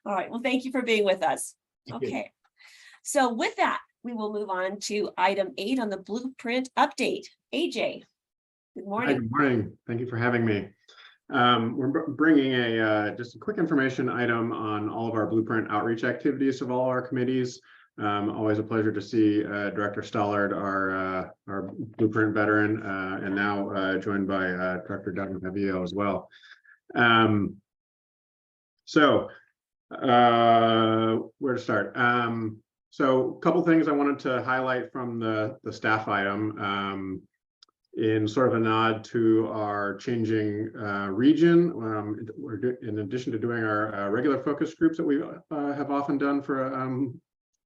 all right. Well, thank you for being with us. Okay. So with that, we will move on to item 8 on the blueprint update. AJ, good morning. Hi, good morning. Thank you for having me. We're bringing just a quick information item on all of our blueprint outreach activities of all our committees. Always a pleasure to see Director Stollard, our blueprint veteran, and now joined by Director Doug Navillo as well. Where to start? So a couple things I wanted to highlight from the staff item in sort of a nod to our changing region. In addition to doing our regular focus groups that we have often done for an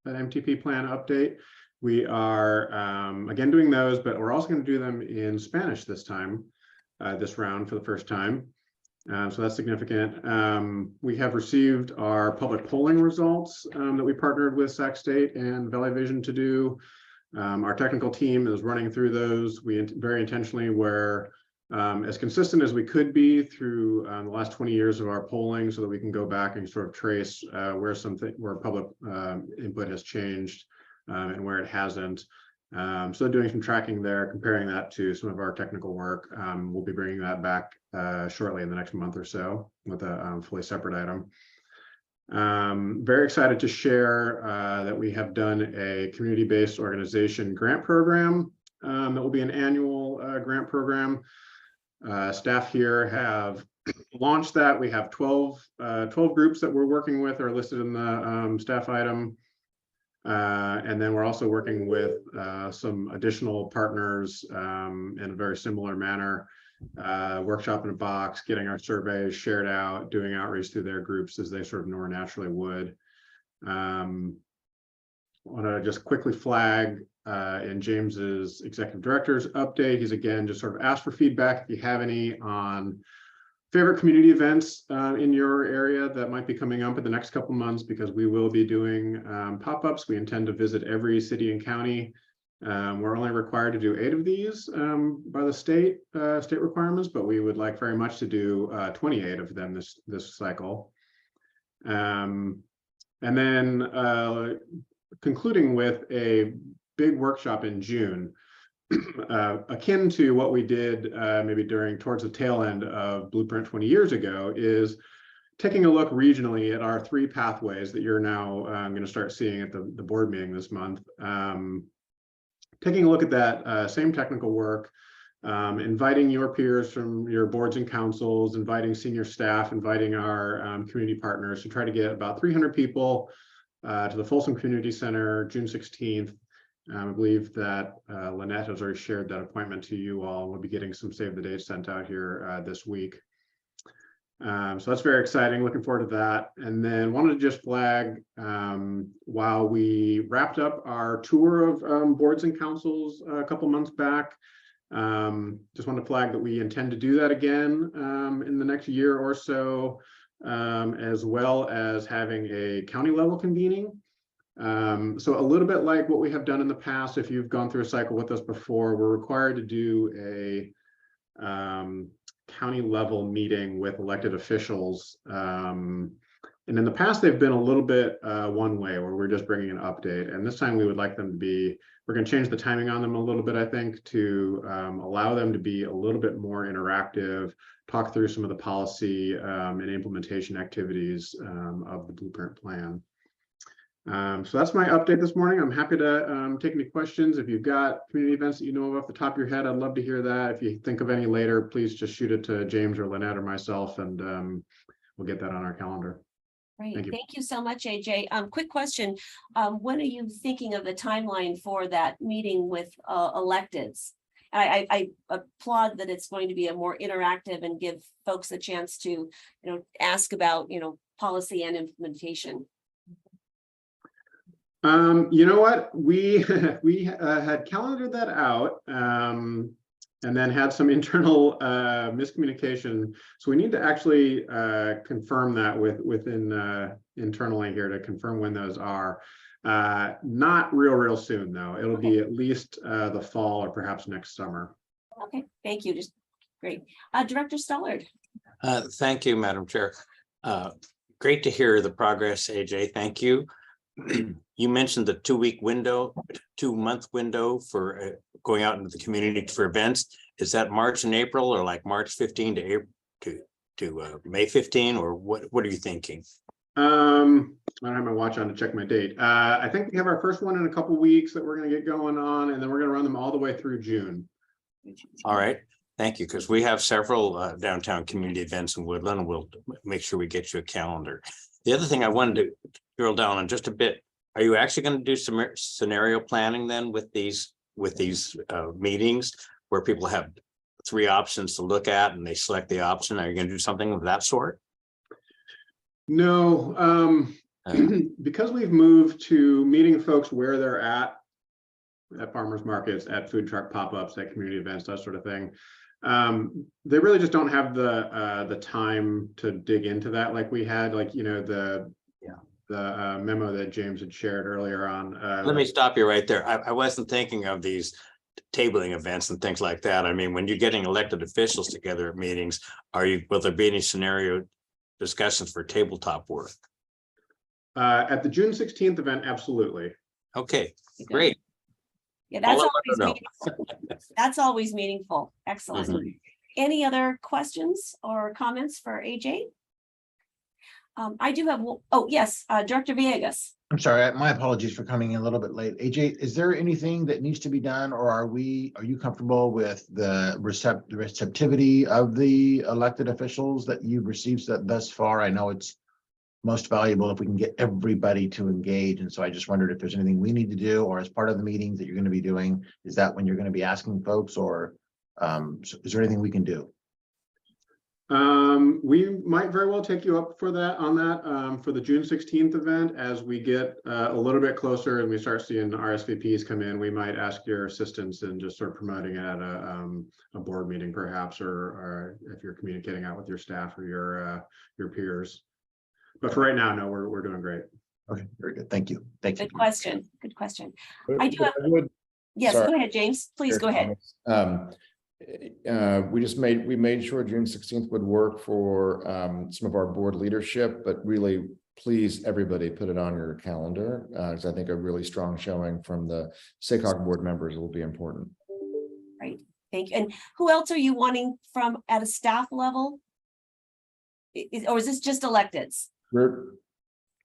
MTP plan update, we are again doing those, but we're also going to do them in Spanish this time, this round for the first time. So that's significant. We have received our public polling results that we partnered with Sac State and Valley Vision to do. Our technical team is running through those. We very intentionally were as consistent as we could be through the last 20 years of our polling, so that we can go back and sort of trace where public input has changed and where it hasn't. So doing some tracking there, comparing that to some of our technical work. We'll be bringing that back shortly in the next month or so with a fully separate item. Very excited to share that we have done a community-based organization grant program that will be an annual grant program. Staff here have launched that. We have 12 groups that we're working with are listed in the staff item. And then we're also working with some additional partners in a very similar manner. Workshop in a box, getting our surveys shared out, doing outreach through their groups as they sort of more naturally would. I want to just quickly flag in James's executive director's update, he's again just sort of asked for feedback if you have any on favorite community events in your area that might be coming up in the next couple months, because we will be doing pop-ups. We intend to visit every city and county. We're only required to do 8 of these by the state requirements, but we would like very much to do 28 of them this cycle. And then concluding with a big workshop in June, akin to what we did maybe towards the tail end of Blueprint 20 years ago, is taking a look regionally at our 3 pathways that you're now going to start seeing at the board meeting this month. Taking a look at that same technical work, inviting your peers from your boards and councils, inviting senior staff, inviting our community partners to try to get about 300 people to the Folsom Community Center, June 16th. I believe that Lynette has already shared that appointment to you all. We'll be getting some save the dates sent out here this week. So that's very exciting. Looking forward to that. And then wanted to just flag, while we wrapped up our tour of boards and councils a couple months back, just want to flag that we intend to do that again in the next year or so, as well as having a county level convening. So a little bit like what we have done in the past, if you've gone through a cycle with us before, we're required to do a county level meeting with elected officials. And in the past, they've been a little bit one way, where we're just bringing an update. And this time we would like them to be, we're going to change the timing on them a little bit, I think, to allow them to be a little bit more interactive, talk through some of the policy and implementation activities of the Blueprint plan. So that's my update this morning. I'm happy to take any questions. If you've got community events that you know of off the top of your head, I'd love to hear that. If you think of any later, please just shoot it to James or Lynette or myself, and we'll get that on our calendar. Great, Thank you. thank you so much, AJ. Quick question. When are you thinking of the timeline for that meeting with electeds? I applaud that it's going to be a more interactive and give folks a chance to, ask about, policy and implementation. You know what? We had calendared that out and then had some internal miscommunication. So we need to actually confirm that within internally here to confirm when those are. Not real soon though. It'll be at least the fall or perhaps next summer. Okay, thank you. Just great. Director Stullard. Thank you, Madam Chair. Great to hear the progress, AJ. Thank you. You mentioned the 2-week window, 2-month window for going out into the community for events. Is that March and April, or like March 15 to April to May 15, or what are you thinking? I don't have my watch on to check my date. I think we have our first one in a couple weeks that we're going to get going on, and then we're going to run them all the way through June. All right, thank you, because we have several downtown community events in Woodland, and we'll make sure we get you a calendar. The other thing I wanted to drill down on just a bit, are you actually going to do some scenario planning then with these meetings where people have 3 options to look at and they select the option? Are you going to do something of that sort? No, because we've moved to meeting folks where they're at farmers markets, at food truck pop-ups, at community events, that sort of thing. They really just don't have the time to dig into that like we had, like, the memo that James had shared earlier on. Let me stop you right there. I wasn't thinking of these tabling events and things like that. I mean, when you're getting elected officials together at meetings, will there be any scenario discussions for tabletop work? At the June 16th event, absolutely. Okay, great. Yeah, that's always meaningful. Excellent. Mm-hmm. Any other questions or comments for AJ? I do have, yes, Director Villegas. I'm sorry, my apologies for coming in a little bit late. AJ, is there anything that needs to be done, or are you comfortable with the receptivity of the elected officials that you've received thus far? I know it's most valuable if we can get everybody to engage. And so I just wondered if there's anything we need to do, or as part of the meetings that you're going to be doing, is that when you're going to be asking folks, or is there anything we can do? We might very well take you up for that for the June 16th event. As we get a little bit closer and we start seeing RSVPs come in, we might ask your assistance in just sort of promoting it at a board meeting perhaps, or if you're communicating out with your staff or your peers. But for right now, no, we're doing great. Okay, very good. Thank you. Thank you. Good question. Good question. I do have. Yes, Sorry. go ahead, James. Please go ahead. We made sure June 16th would work for some of our board leadership, but really please everybody put it on your calendar, because I think a really strong showing from the SACOG board members will be important. Right, thank you. And who else are you wanting from at a staff level? Or is this just electeds? We're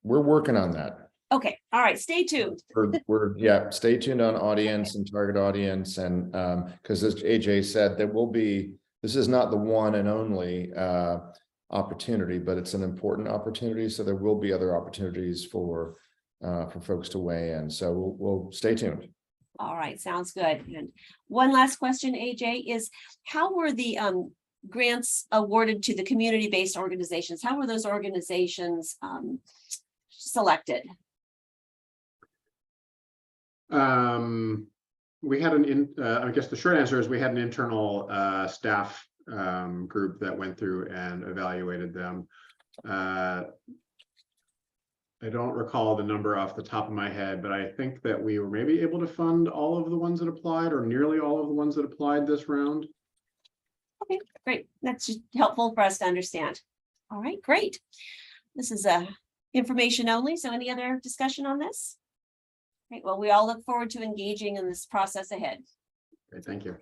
working on that. Okay, all right, stay tuned. Stay tuned on audience and target audience, and because as AJ said, this is not the one and only opportunity, but it's an important opportunity. So there will be other opportunities for folks to weigh in. So we'll stay tuned. All right, sounds good. And one last question, AJ, is how were the grants awarded to the community-based organizations? How were those organizations selected? We had I guess the short answer is we had an internal staff group that went through and evaluated them. I don't recall the number off the top of my head, but I think that we were maybe able to fund all of the ones that applied, or nearly all of the ones that applied this round. Okay, great. That's just helpful for us to understand. All right, great. This is information only. So any other discussion on this? Great. Well, we all look forward to engaging in this process ahead. Great, thank you.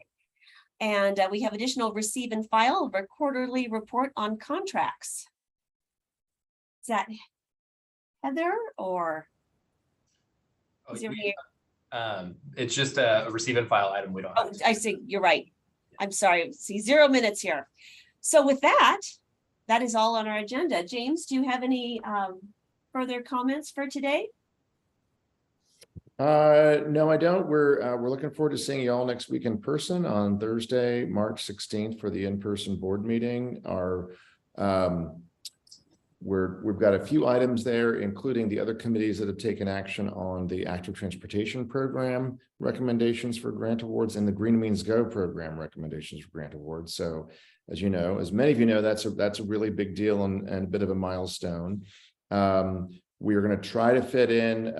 And we have additional receive and file of our quarterly report on contracts. Is that Heather or? Is there any- It's just a receive and file item. We don't. Oh, have. I see, you're right. I'm sorry, see 0 minutes here. So with that, that is all on our agenda. James, do you have any further comments for today? No, I don't. We're looking forward to seeing you all next week in person on Thursday, March 16th for the in-person board meeting. We've got a few items there, including the other committees that have taken action on the active transportation program recommendations for grant awards and the Green Means Go program recommendations for grant awards. So as you know, as many of you know, that's a really big deal and a bit of a milestone. We are going to try to fit in,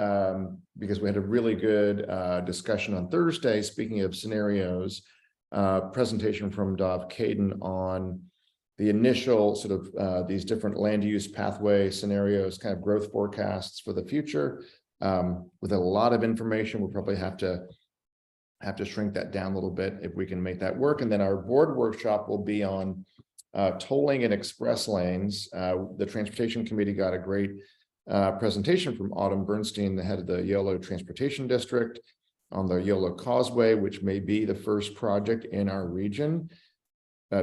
because we had a really good discussion on Thursday, speaking of scenarios, presentation from Dov Caden on the initial sort of these different land use pathway scenarios, kind of growth forecasts for the future. With a lot of information, we'll probably have to shrink that down a little bit if we can make that work. And then our board workshop will be on tolling and express lanes. The Transportation Committee got a great presentation from Autumn Bernstein, the head of the Yolo Transportation District, on the Yolo Causeway, which may be the first project in our region.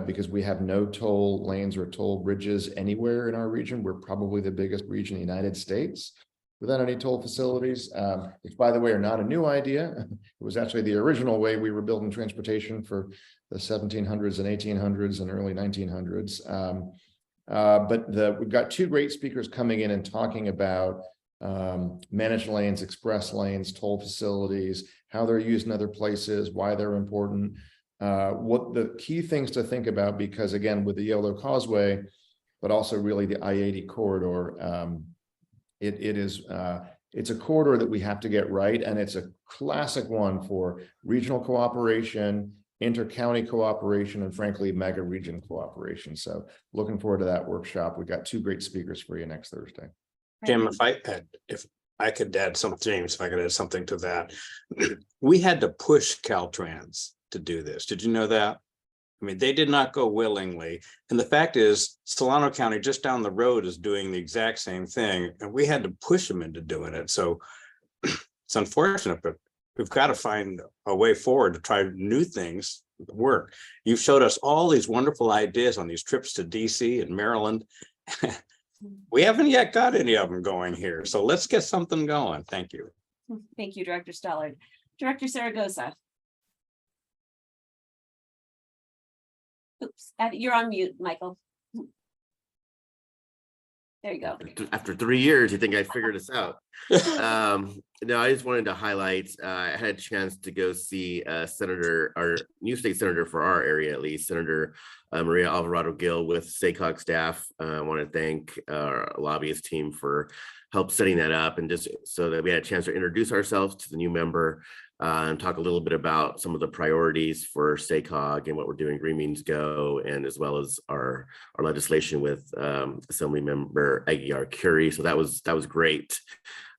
Because we have no toll lanes or toll bridges anywhere in our region. We're probably the biggest region in the United States without any toll facilities, which, by the way, are not a new idea. It was actually the original way we were building transportation for the 1700s and 1800s and early 1900s. But we've got two great speakers coming in and talking about managed lanes, express lanes, toll facilities, how they're used in other places, why they're important. What the key things to think about, because again, with the Yolo Causeway, but also really the I-80 corridor, it's a corridor that we have to get right. And it's a classic one for regional cooperation, inter-county cooperation, and frankly, mega region cooperation. So looking forward to that workshop. We've got two great speakers for you next Thursday. Jim, if I could add something, James, if I could add something to that. We had to push Caltrans to do this. Did you know that? I mean, they did not go willingly. And the fact is, Solano County just down the road is doing the exact same thing. And we had to push them into doing it. So it's unfortunate, but we've got to find a way forward to try new things that work. You've showed us all these wonderful ideas on these trips to DC and Maryland. We haven't yet got any of them going here. So let's get something going. Thank you. Thank you, Director Stollard. Director Zaragoza. Oops, you're on mute, Michael. There you go. After 3 years, you think I figured this out. No, I just wanted to highlight, I had a chance to go see Senator, our new state senator for our area, at least, Senator Maria Alvarado Gil with SACOG staff. I want to thank our lobbyist team for help setting that up, and just so that we had a chance to introduce ourselves to the new member and talk a little bit about some of the priorities for SACOG and what we're doing, Green Means Go, and as well as our legislation with Assembly Member Aguiar Curie. So that was great.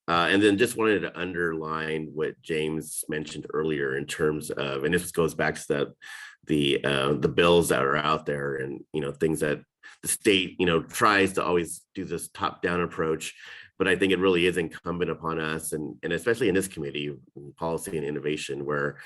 And then just wanted to underline what James mentioned earlier in terms of, and this goes back to the bills that are out there, and things that the state tries to always do this top-down approach. But I think it really is incumbent upon us, and especially in this committee, policy and innovation, where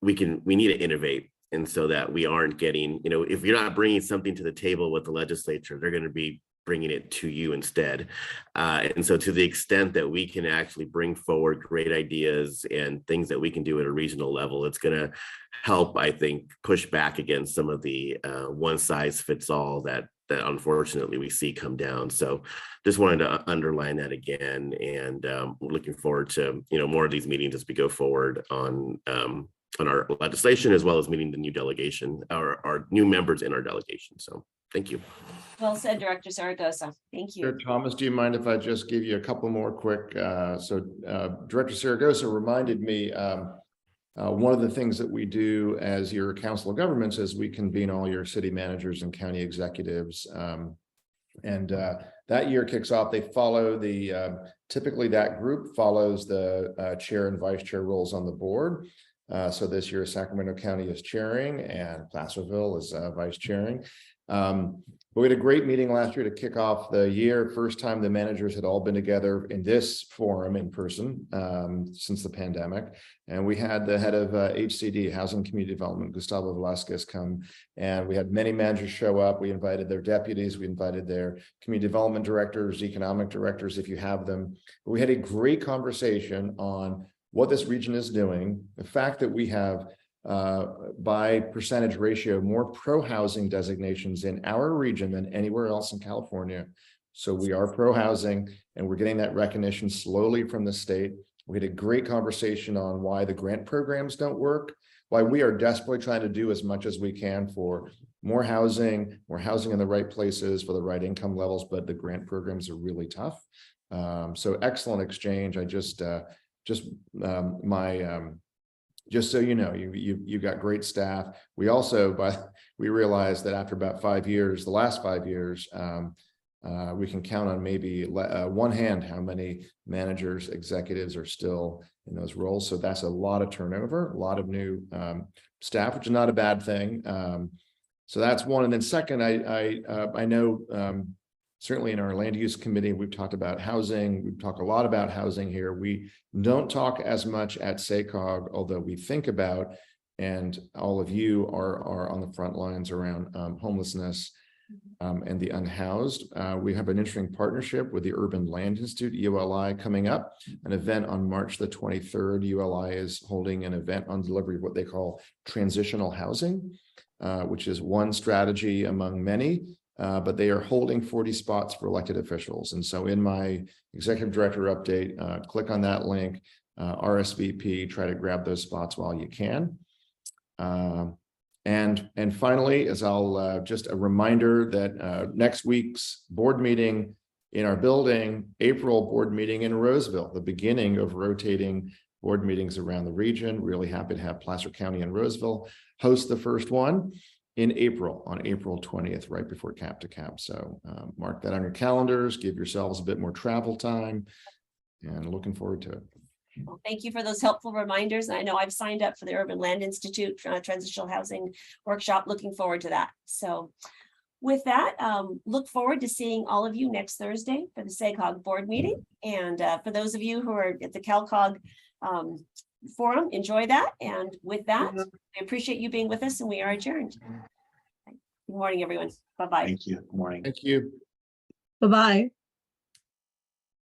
we need to innovate. And so that we aren't getting, if you're not bringing something to the table with the legislature, they're going to be bringing it to you instead. And so to the extent that we can actually bring forward great ideas and things that we can do at a regional level, it's going to help, I think, push back against some of the one size fits all that unfortunately we see come down. So just wanted to underline that again, and we're looking forward to more of these meetings as we go forward on our legislation, as well as meeting the new delegation, our new members in our delegation. So thank you. Well said, Director Zaragoza. Thank you. Sure, Thomas, do you mind if I just give you a couple more quick? Director Zaragoza reminded me, one of the things that we do as your Council of Governments is we convene all your city managers and county executives. That year kicks off, they follow typically that group follows the chair and vice chair roles on the board. So this year, Sacramento County is chairing and Placerville is vice chairing. But we had a great meeting last year to kick off the year. First time the managers had all been together in this forum in person since the pandemic. And we had the head of HCD, Housing Community Development, Gustavo Velasquez, come, and we had many managers show up. We invited their deputies, we invited their community development directors, economic directors, if you have them. But we had a great conversation on what this region is doing, the fact that we have by percentage ratio, more pro-housing designations in our region than anywhere else in California. So we are pro-housing and we're getting that recognition slowly from the state. We had a great conversation on why the grant programs don't work, why we are desperately trying to do as much as we can for more housing in the right places for the right income levels, but the grant programs are really tough. So excellent exchange. I just so you know, you got great staff. We also, we realized that after about 5 years, the last 5 years, we can count on maybe one hand how many managers, executives are still in those roles. So that's a lot of turnover, a lot of new staff, which is not a bad thing. So that's one. And then second, I know certainly in our land use committee, we've talked about housing. We've talked a lot about housing here. We don't talk as much at SACOG, although we think about, and all of you are on the front lines around homelessness and the unhoused. We have an interesting partnership with the Urban Land Institute, ULI, coming up, an event on March the 23rd. ULI is holding an event on delivery of what they call transitional housing, which is one strategy among many. But they are holding 40 spots for elected officials. And so in my executive director update, click on that link, RSVP, try to grab those spots while you can. And finally, as I'll just a reminder that next week's board meeting in our building, April board meeting in Roseville, the beginning of rotating board meetings around the region. Really happy to have Placer County and Roseville host the first one in April, on April 20th, right before Cap to Cap. So mark that on your calendars, give yourselves a bit more travel time, and looking forward to it. Well, thank you for those helpful reminders. I know I've signed up for the Urban Land Institute Transitional Housing Workshop, looking forward to that. So with that, look forward to seeing all of you next Thursday for the SACOG board meeting. And for those of you who are at the CalCog forum, enjoy that. And with that, I appreciate you being with us, and we are adjourned. Good morning, everyone. Bye-bye. Thank you. Good morning. Thank you. Bye-bye.